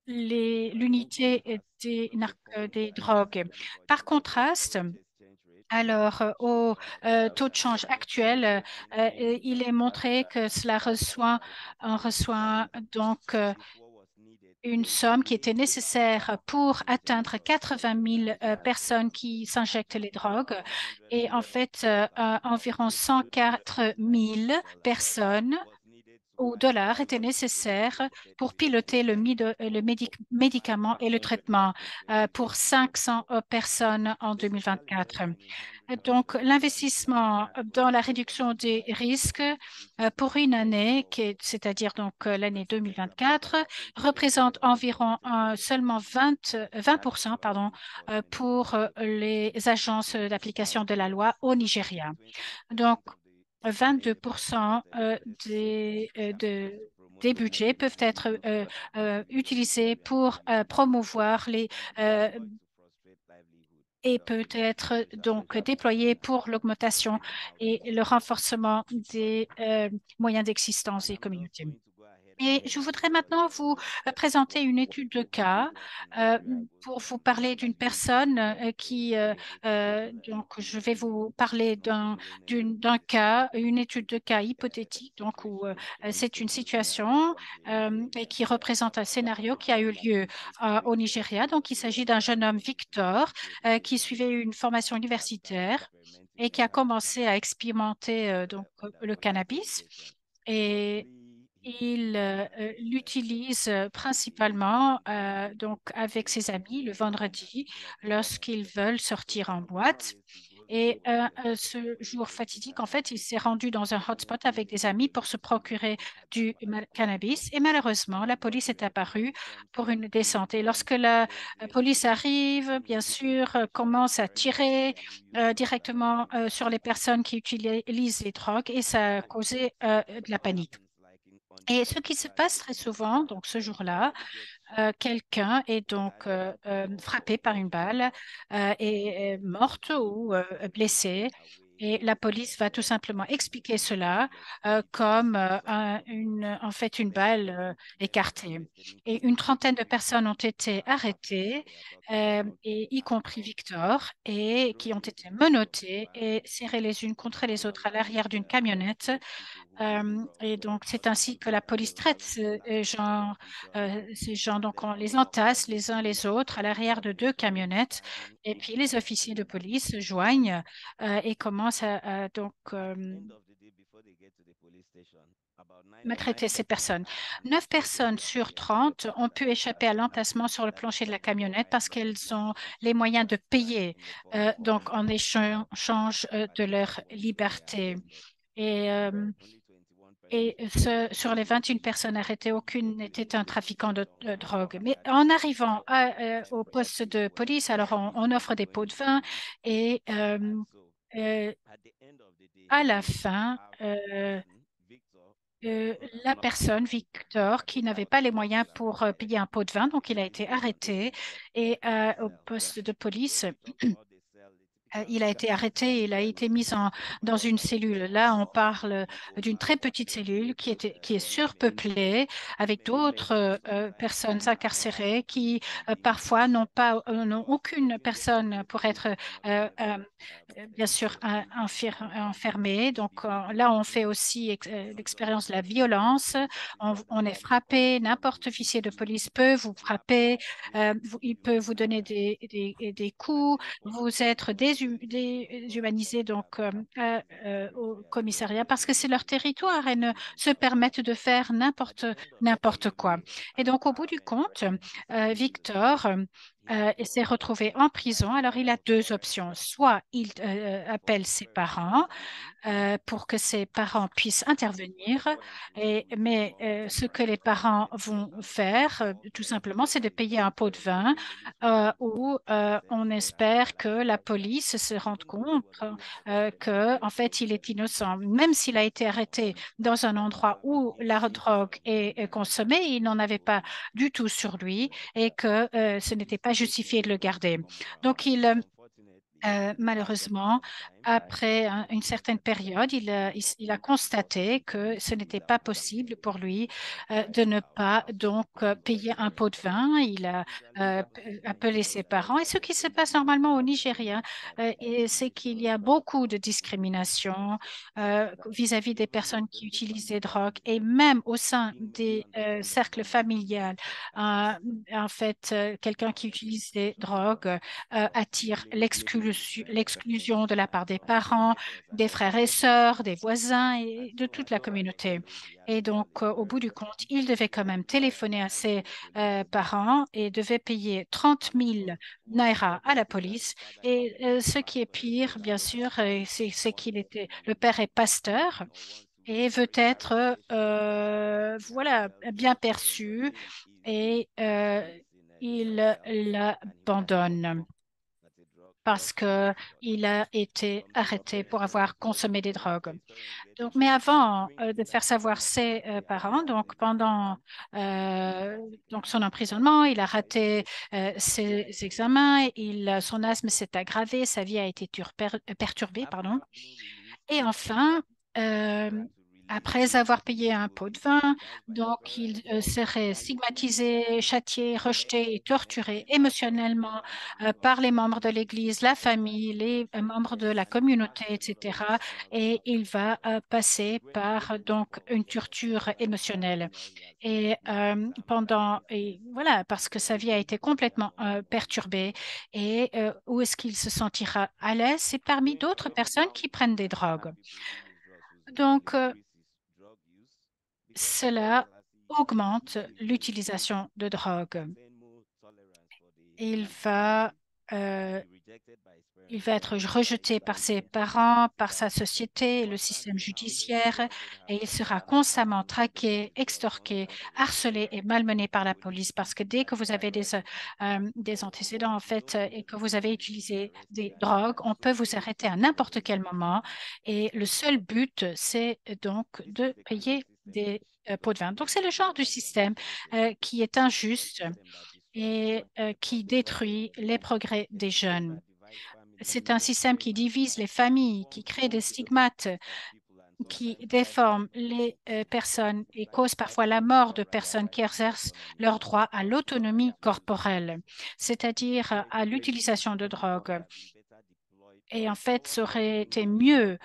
l'unité des drogues. Par contraste, Alors, au taux de change actuel, il est montré que on reçoit donc une somme qui était nécessaire pour atteindre 80 000 personnes qui s'injectent les drogues. Et en fait, environ 104 000 personnes ou dollars étaient nécessaires pour piloter le médicament et le traitement pour 500 personnes en 2024. Donc, l'investissement dans la réduction des risques pour une année, c'est-à-dire donc l'année 2024, représente environ seulement 20% pardon, pour les agences d'application de la loi au Nigeria. Donc, 22% des budgets peuvent être utilisés pour promouvoir euh, et peut être donc déployé pour l'augmentation et le renforcement des moyens d'existence des communautés. Et je voudrais maintenant vous présenter une étude de cas pour vous parler d'une personne donc je vais vous parler d'un cas, une étude de cas hypothétique, donc où c'est une situation et qui représente un scénario qui a eu lieu au Nigeria. Donc il s'agit d'un jeune homme, Victor, qui suivait une formation universitaire et qui a commencé à expérimenter le cannabis. Et il l'utilise principalement donc avec ses amis le vendredi lorsqu'ils veulent sortir en boîte. Et ce jour fatidique, en fait, il s'est rendu dans un hotspot avec des amis pour se procurer du cannabis. Et malheureusement, la police est apparue pour une descente. Et lorsque la police arrive, bien sûr, commence à tirer directement sur les personnes qui utilisent les drogues et ça a causé de la panique. Et ce qui se passe très souvent, donc ce jour-là, quelqu'un est donc frappé par une balle et est morte ou blessée. Et la police va tout simplement expliquer cela comme en fait une balle écartée. Et une trentaine de personnes ont été arrêtées, et y compris Victor, et qui ont été menottées et serrées les unes contre les autres à l'arrière d'une camionnette. Et donc, c'est ainsi que la police traite ces gens. Donc, on les entasse les uns les autres à l'arrière de deux camionnettes. Et puis, les officiers de police se joignent et commencent à maltraiter ces personnes. 9 personnes sur 30 ont pu échapper à l'entassement sur le plancher de la camionnette parce qu'elles ont les moyens de payer donc en échange de leur liberté. Et sur les 21 personnes arrêtées, aucune n'était un trafiquant de drogue. Mais en arrivant au poste de police, alors on offre des pots de vin et euh, à la fin, la personne, Victor, qui n'avait pas les moyens pour payer un pot de vin, donc il a été arrêté et au poste de police. Il a été arrêté, il a été mis dans une cellule. Là, on parle d'une très petite cellule qui est surpeuplée avec d'autres personnes incarcérées qui parfois n'ont aucune personne pour être bien sûr enfermées. Donc là, on fait aussi l'expérience de la violence. On est frappé, n'importe officier de police peut vous frapper, il peut vous donner des coups, vous êtes déshumanisés donc au commissariat parce que c'est leur territoire et ne se permettent de faire n'importe quoi. Et donc au bout du compte, Victor s'est retrouvé en prison. Alors il a deux options. Soit il appelle ses parents pour que ses parents puissent intervenir. Mais ce que les parents vont faire, tout simplement, c'est de payer un pot de vin où on espère que la police se rende compte que, en fait, il est innocent. Même s'il a été arrêté dans un endroit où la drogue est consommée, il n'en avait pas du tout sur lui et que ce n'était pas justifié de le garder. Donc, Malheureusement, après une certaine période, il a constaté que ce n'était pas possible pour lui de ne pas payer un pot de vin. Il a appelé ses parents. Et ce qui se passe normalement au Nigeria, c'est qu'il y a beaucoup de discrimination vis-à-vis des personnes qui utilisent des drogues et même au sein des cercles familiales. En fait, quelqu'un qui utilise des drogues attire l'exclusion de la part des parents, des frères et sœurs, des voisins et de toute la communauté. Et donc, au bout du compte, il devait quand même téléphoner à ses parents et devait payer 30 000 naira à la police. Et ce qui est pire, bien sûr, c'est le père est pasteur et veut être voilà, bien perçu et il l'abandonne parce qu'il a été arrêté pour avoir consommé des drogues. Donc, mais avant de faire savoir ses parents, donc pendant son emprisonnement, il a raté ses examens, son asthme s'est aggravé, sa vie a été perturbée, pardon. Et enfin, euh, après avoir payé un pot de vin, donc il serait stigmatisé, châtié, rejeté et torturé émotionnellement par les membres de l'Église, la famille, les membres de la communauté, etc. Et il va passer par donc une torture émotionnelle. Et voilà, parce que sa vie a été complètement perturbée. Et où est-ce qu'il se sentira à l'aise? C'est parmi d'autres personnes qui prennent des drogues. Donc, cela augmente l'utilisation de drogue. Il va, euh, il va être rejeté par ses parents, par sa société, le système judiciaire, et il sera constamment traqué, extorqué, harcelé et malmené par la police parce que dès que vous avez des antécédents, en fait, et que vous avez utilisé des drogues, on peut vous arrêter à n'importe quel moment. Et le seul but, c'est donc de payer des pots de vin. Donc, c'est le genre du système qui est injuste et qui détruit les progrès des jeunes. C'est un système qui divise les familles, qui crée des stigmates, qui déforme les personnes et cause parfois la mort de personnes qui exercent leur droit à l'autonomie corporelle, c'est-à-dire à l'utilisation de drogue. Et en fait, ça aurait été mieux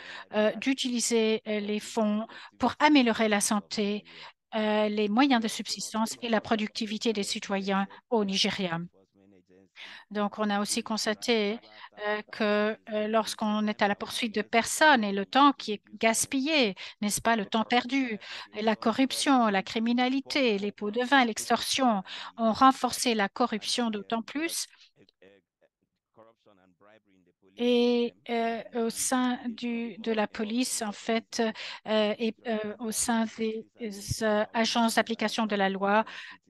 d'utiliser les fonds pour améliorer la santé, les moyens de subsistance et la productivité des citoyens au Nigeria. Donc, on a aussi constaté que lorsqu'on est à la poursuite de personnes et le temps qui est gaspillé, n'est-ce pas, le temps perdu, la corruption, la criminalité, les pots de vin, l'extorsion ont renforcé la corruption d'autant plus. Et au sein de la police, en fait, et au sein des agences d'application de la loi,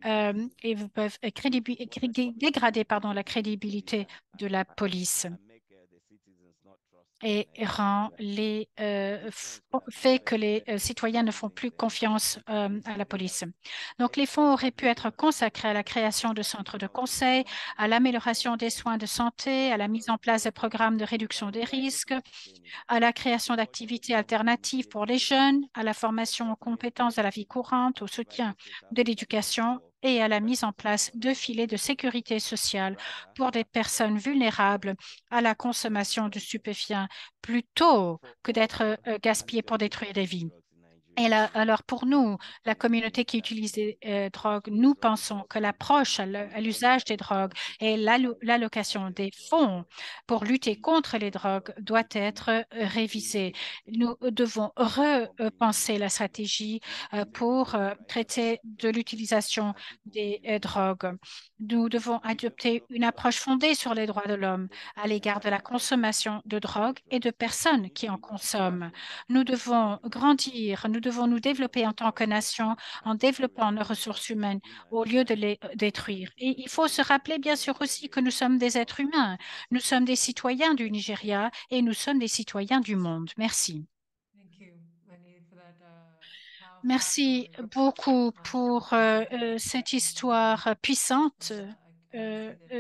ils peuvent dégrader pardon, la crédibilité de la police et fait que les citoyens ne font plus confiance à la police. Donc, les fonds auraient pu être consacrés à la création de centres de conseil, à l'amélioration des soins de santé, à la mise en place de programmes de réduction des risques, à la création d'activités alternatives pour les jeunes, à la formation aux compétences de la vie courante, au soutien de l'éducation et à la mise en place de filets de sécurité sociale pour des personnes vulnérables à la consommation de stupéfiants plutôt que d'être gaspillées pour détruire des vies. Et là, alors pour nous, la communauté qui utilise des drogues, nous pensons que l'approche à l'usage des drogues et l'allocation des fonds pour lutter contre les drogues doit être révisée. Nous devons repenser la stratégie pour traiter de l'utilisation des drogues. Nous devons adopter une approche fondée sur les droits de l'homme à l'égard de la consommation de drogues et de personnes qui en consomment. Nous devons grandir, nous devons nous développer en tant que nation en développant nos ressources humaines au lieu de les détruire. Et il faut se rappeler bien sûr aussi que nous sommes des êtres humains, nous sommes des citoyens du Nigeria et nous sommes des citoyens du monde. Merci. Merci beaucoup pour cette histoire puissante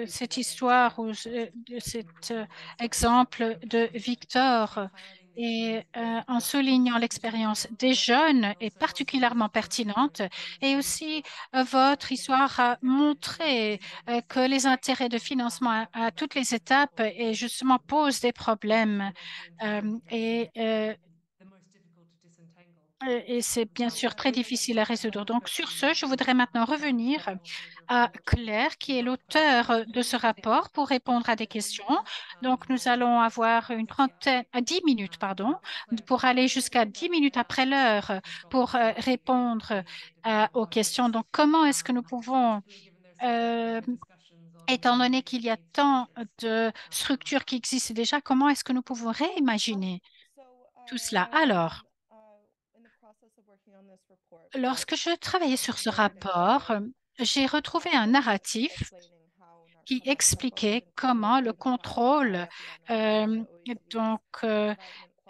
cette histoire ou de cet exemple de Victor. Et en soulignant l'expérience des jeunes est particulièrement pertinente. Et aussi, votre histoire a montré que les intérêts de financement à toutes les étapes et justement posent des problèmes. Et c'est bien sûr très difficile à résoudre. Donc, sur ce, je voudrais maintenant revenir à Claire, qui est l'auteur de ce rapport, pour répondre à des questions. Donc, nous allons avoir une trentaine, 10 minutes, pardon, pour aller jusqu'à 10 minutes après l'heure pour répondre aux questions. Donc, comment est-ce que nous pouvons, étant donné qu'il y a tant de structures qui existent déjà, comment est-ce que nous pouvons réimaginer tout cela? Alors, lorsque je travaillais sur ce rapport, j'ai retrouvé un narratif qui expliquait comment le contrôle, euh, donc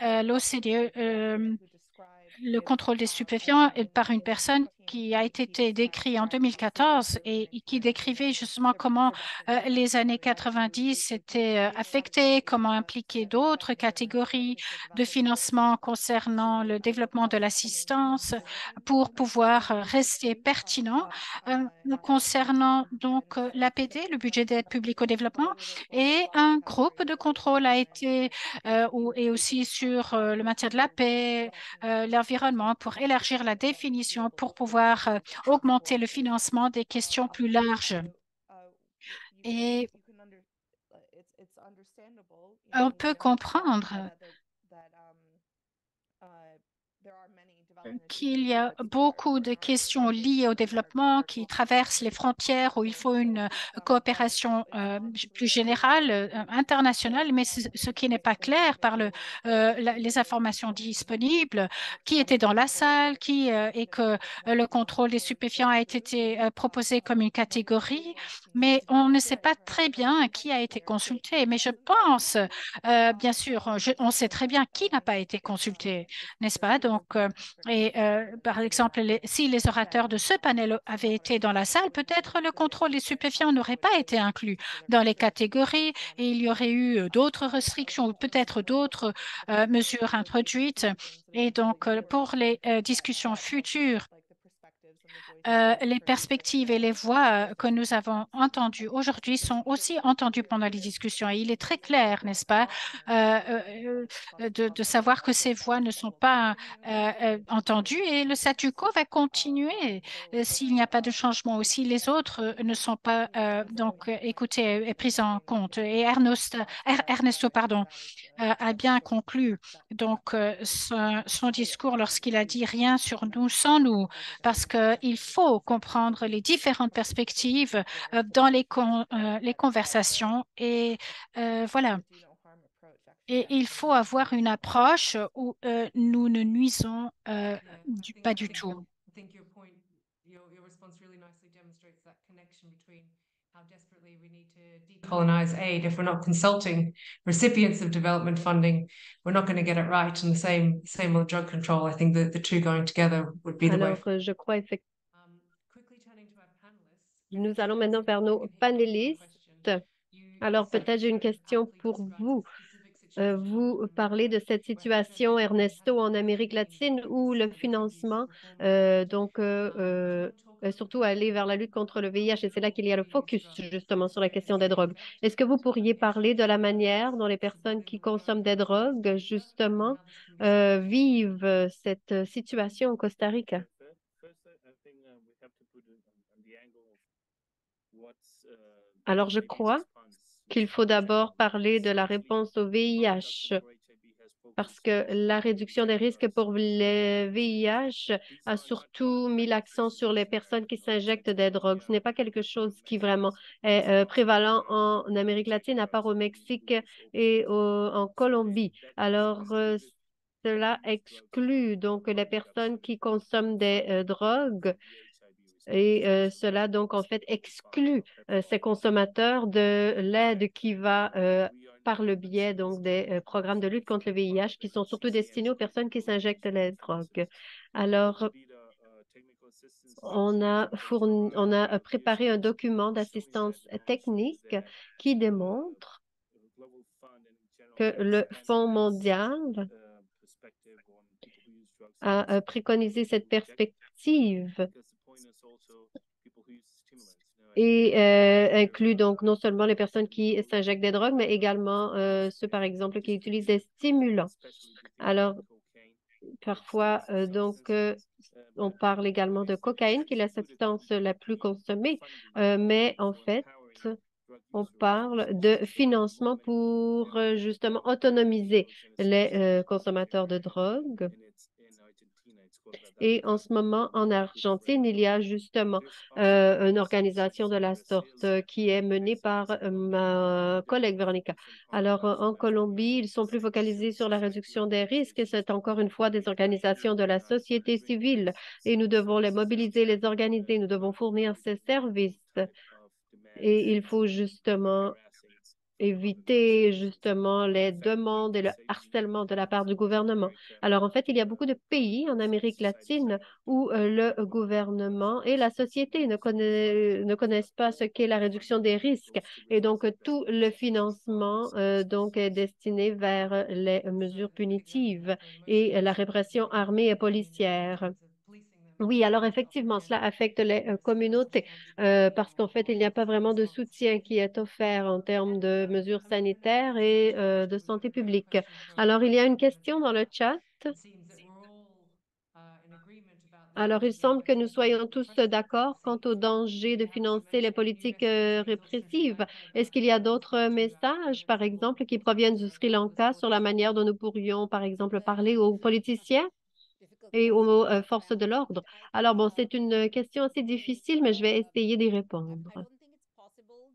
l'OCDE, le contrôle des stupéfiants est par une personne qui a été décrit en 2014 et qui décrivait justement comment les années 90 étaient affectées, comment impliquer d'autres catégories de financement concernant le développement de l'assistance pour pouvoir rester pertinent concernant donc l'APD, le budget d'aide publique au développement, et un groupe de contrôle a été et aussi sur le maintien de la paix, l'environnement, pour élargir la définition, pour pouvoir augmenter le financement des questions plus larges. Et on peut comprendre qu'il y a beaucoup de questions liées au développement qui traversent les frontières où il faut une coopération plus générale, internationale, mais ce qui n'est pas clair par les informations disponibles, qui était dans la salle, et que le contrôle des stupéfiants a été proposé comme une catégorie, mais on ne sait pas très bien qui a été consulté. Mais je pense, bien sûr, on sait très bien qui n'a pas été consulté, n'est-ce pas? Donc, par exemple, si les orateurs de ce panel avaient été dans la salle, peut-être le contrôle des stupéfiants n'aurait pas été inclus dans les catégories et il y aurait eu d'autres restrictions ou peut-être d'autres mesures introduites. Et donc, pour les discussions futures, les perspectives et les voix que nous avons entendues aujourd'hui sont aussi entendues pendant les discussions. Et il est très clair, n'est-ce pas, de savoir que ces voix ne sont pas entendues et le statu quo va continuer s'il n'y a pas de changement ou si les autres ne sont pas donc écoutés et pris en compte. Et Ernesto, pardon, a bien conclu donc son discours lorsqu'il a dit rien sur nous sans nous, parce qu'il faut comprendre les différentes perspectives dans les conversations et voilà. Et il faut avoir une approche où nous ne nuisons pas du tout. How desperately we need to decolonize aid. If we're not consulting recipients of development funding, we're not going to get it right. And the same with drug control. I think that the two going together would be the way. Alors, je crois effectivement. Nous allons maintenant vers nos panélistes. Alors, peut-être j'ai une question pour vous. Vous parlez de cette situation, Ernesto, en Amérique latine où le financement, surtout aller vers la lutte contre le VIH, et c'est là qu'il y a le focus justement sur la question des drogues. Est-ce que vous pourriez parler de la manière dont les personnes qui consomment des drogues, justement, vivent cette situation au Costa Rica? Alors, je crois qu'il faut d'abord parler de la réponse au VIH, parce que la réduction des risques pour le VIH a surtout mis l'accent sur les personnes qui s'injectent des drogues. Ce n'est pas quelque chose qui vraiment est prévalent en Amérique latine, à part au Mexique et en Colombie. Alors, cela exclut donc les personnes qui consomment des drogues. Et cela, donc, en fait, exclut ces consommateurs de l'aide qui va par le biais donc, des programmes de lutte contre le VIH qui sont surtout destinés aux personnes qui s'injectent les drogues. Alors, on a préparé un document d'assistance technique qui démontre que le Fonds mondial a préconisé cette perspective et inclut donc non seulement les personnes qui s'injectent des drogues, mais également ceux, par exemple, qui utilisent des stimulants. Alors, parfois, on parle également de cocaïne, qui est la substance la plus consommée, mais en fait, on parle de financement pour justement autonomiser les consommateurs de drogue. Et en ce moment, en Argentine, il y a justement une organisation de la sorte qui est menée par ma collègue Véronica. Alors, en Colombie, ils sont plus focalisés sur la réduction des risques. C'est encore une fois des organisations de la société civile et nous devons les mobiliser, les organiser. Nous devons fournir ces services. Et il faut justement éviter justement les demandes et le harcèlement de la part du gouvernement. Alors, en fait, il y a beaucoup de pays en Amérique latine où le gouvernement et la société ne connaissent pas ce qu'est la réduction des risques. Et donc, tout le financement donc, est destiné vers les mesures punitives et la répression armée et policière. Oui, alors effectivement, cela affecte les communautés parce qu'en fait, il n'y a pas vraiment de soutien qui est offert en termes de mesures sanitaires et de santé publique. Alors, il y a une question dans le chat. Alors, il semble que nous soyons tous d'accord quant au danger de financer les politiques répressives. Est-ce qu'il y a d'autres messages, par exemple, qui proviennent du Sri Lanka sur la manière dont nous pourrions, par exemple, parler aux politiciens et aux forces de l'ordre? Alors, bon, c'est une question assez difficile, mais je vais essayer d'y répondre.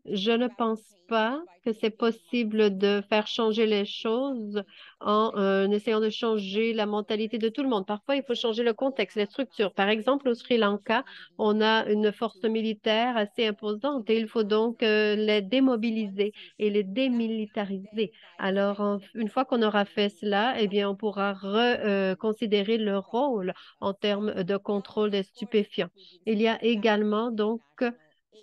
Je ne pense pas que c'est possible de faire changer les choses en essayant de changer la mentalité de tout le monde. Parfois, il faut changer le contexte, les structures. Par exemple, au Sri Lanka, on a une force militaire assez imposante et il faut donc les démobiliser et les démilitariser. Alors, une fois qu'on aura fait cela, eh bien, on pourra reconsidérer leur rôle en termes de contrôle des stupéfiants. Il y a également donc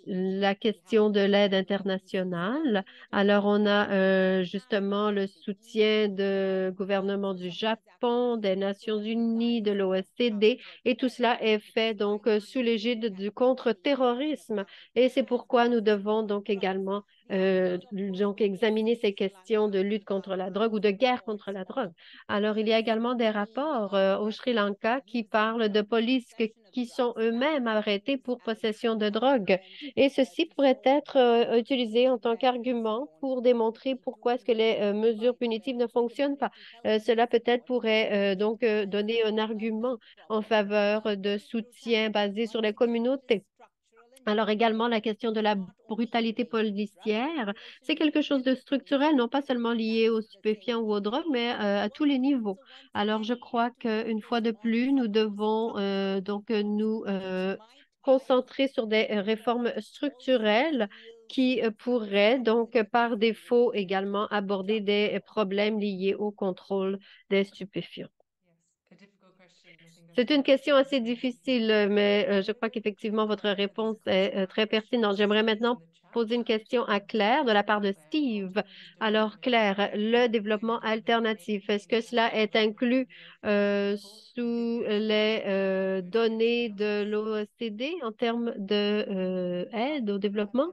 la question de l'aide internationale. Alors, on a justement le soutien du gouvernement du Japon, des Nations unies, de l'OSCD, et tout cela est fait donc sous l'égide du contre-terrorisme. Et c'est pourquoi nous devons donc également donc examiner ces questions de lutte contre la drogue ou de guerre contre la drogue. Alors, il y a également des rapports au Sri Lanka qui parlent de polices qui sont eux-mêmes arrêtés pour possession de drogue. Et ceci pourrait être utilisé en tant qu'argument pour démontrer pourquoi est-ce que les mesures punitives ne fonctionnent pas. Cela peut-être pourrait donc donner un argument en faveur de soutien basé sur les communautés. Alors également, la question de la brutalité policière, c'est quelque chose de structurel, non pas seulement lié aux stupéfiants ou aux drogues, mais à tous les niveaux. Alors je crois qu'une fois de plus, nous devons donc nous concentrer sur des réformes structurelles qui pourraient donc par défaut également aborder des problèmes liés au contrôle des stupéfiants. C'est une question assez difficile, mais je crois qu'effectivement, votre réponse est très pertinente. J'aimerais maintenant poser une question à Claire de la part de Steve. Alors, Claire, le développement alternatif, est-ce que cela est inclus sous les données de l'OCDE en termes de aide au développement?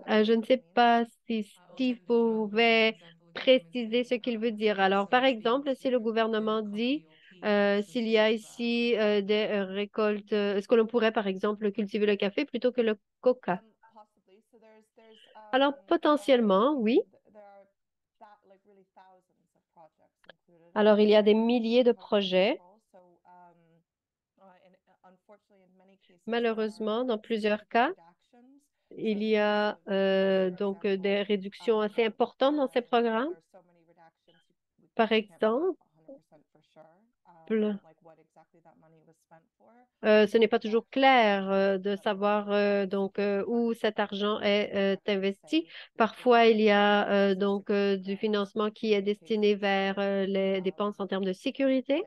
Je ne sais pas si Steve pouvait préciser ce qu'il veut dire. Alors, par exemple, si le gouvernement dit s'il y a ici des récoltes, est-ce que l'on pourrait, par exemple, cultiver le café plutôt que le coca? Alors, potentiellement, oui. Alors, il y a des milliers de projets. Malheureusement, dans plusieurs cas, il y a donc des réductions assez importantes dans ces programmes. Par exemple, ce n'est pas toujours clair de savoir donc où cet argent est investi. Parfois, il y a donc du financement qui est destiné vers les dépenses en termes de sécurité.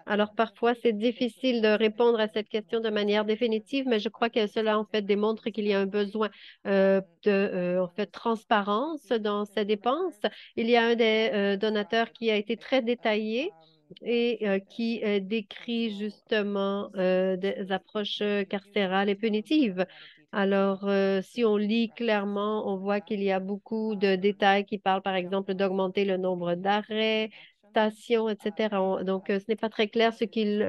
Alors parfois, c'est difficile de répondre à cette question de manière définitive, mais je crois que cela en fait démontre qu'il y a un besoin en fait transparence dans ces dépenses. Il y a un des donateurs qui a été très détaillé et qui décrit justement des approches carcérales et punitives. Alors, si on lit clairement, on voit qu'il y a beaucoup de détails qui parlent, par exemple, d'augmenter le nombre d'arrêts, stations, etc. Donc, ce n'est pas très clair ce qu'il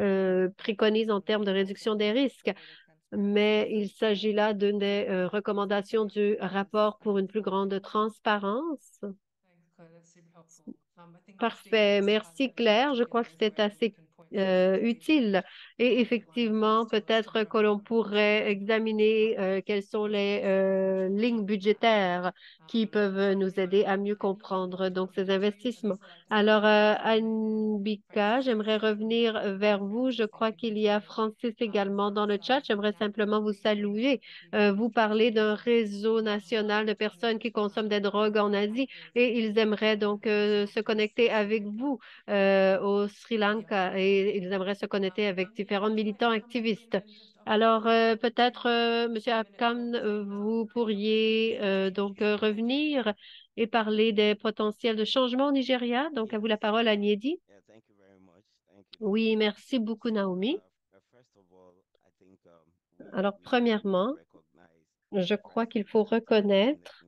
préconise en termes de réduction des risques, mais il s'agit là d'une des recommandations du rapport pour une plus grande transparence. Parfait. Merci, Claire. Je crois que c'est assez utile. Et effectivement, peut-être que l'on pourrait examiner quelles sont les lignes budgétaires qui peuvent nous aider à mieux comprendre donc ces investissements. Alors, Anbika, j'aimerais revenir vers vous. Je crois qu'il y a Francis également dans le chat. J'aimerais simplement vous saluer. Vous parlez d'un réseau national de personnes qui consomment des drogues en Asie et ils aimeraient donc se connecter avec vous au Sri Lanka et ils aimeraient se connecter avec différents militants activistes. Alors, peut-être, Monsieur Apkam, vous pourriez donc revenir et parler des potentiels de changement au Nigeria. Donc, à vous la parole, Agnedi. Oui, merci beaucoup, Naomi. Alors, premièrement, je crois qu'il faut reconnaître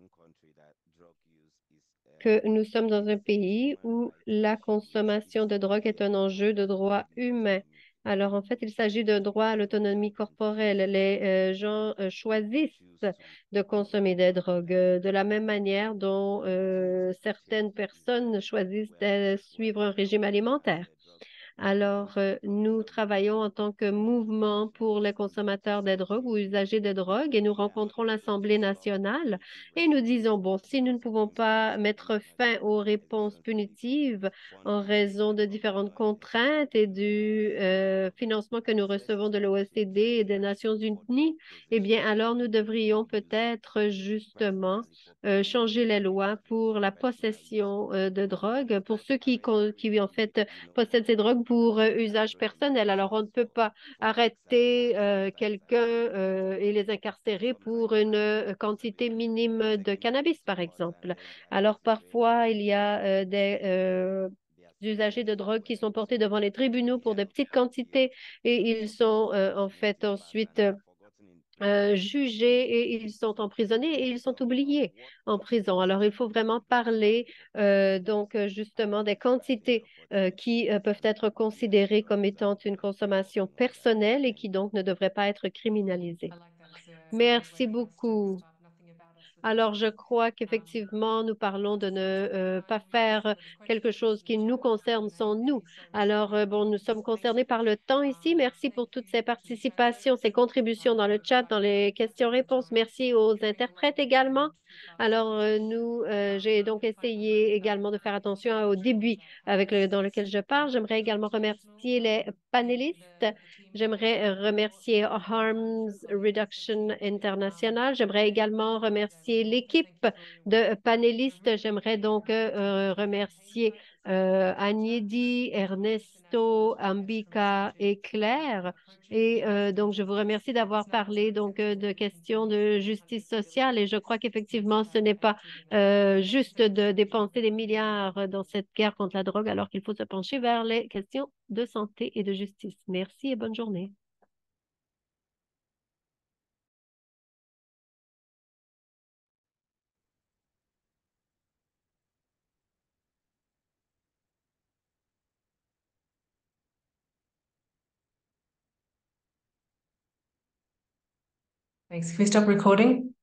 que nous sommes dans un pays où la consommation de drogue est un enjeu de droit humain. Alors, en fait, il s'agit d'un droit à l'autonomie corporelle. Les gens choisissent de consommer des drogues de la même manière dont certaines personnes choisissent de suivre un régime alimentaire. Alors, nous travaillons en tant que mouvement pour les consommateurs de drogue ou usagers de drogue et nous rencontrons l'Assemblée nationale et nous disons, bon, si nous ne pouvons pas mettre fin aux réponses punitives en raison de différentes contraintes et du financement que nous recevons de l'OECD et des Nations Unies, eh bien, alors nous devrions peut-être justement changer les lois pour la possession de drogue, pour ceux qui en fait possèdent ces drogues pour usage personnel. Alors, on ne peut pas arrêter quelqu'un et les incarcérer pour une quantité minime de cannabis, par exemple. Alors, parfois, il y a des usagers de drogue qui sont portés devant les tribunaux pour de petites quantités et ils sont en fait ensuite jugés et ils sont emprisonnés et ils sont oubliés en prison. Alors, il faut vraiment parler donc justement des quantités qui peuvent être considérées comme étant une consommation personnelle et qui donc ne devraient pas être criminalisées. Merci beaucoup. Alors, je crois qu'effectivement, nous parlons de ne pas faire quelque chose qui nous concerne sans nous. Alors, bon, nous sommes concernés par le temps ici. Merci pour toutes ces participations, ces contributions dans le chat, dans les questions-réponses. Merci aux interprètes également. Alors, j'ai donc essayé également de faire attention au début dans lequel je parle. J'aimerais également remercier les panélistes. J'aimerais remercier Harms Reduction International. J'aimerais également remercier l'équipe de panélistes. J'aimerais donc remercier Agnedi, Ernesto, Ambika et Claire. Et donc, je vous remercie d'avoir parlé donc de questions de justice sociale. Et je crois qu'effectivement, ce n'est pas juste de dépenser des milliards dans cette guerre contre la drogue, alors qu'il faut se pencher vers les questions de santé et de justice. Merci et bonne journée. Thanks. Can we stop recording?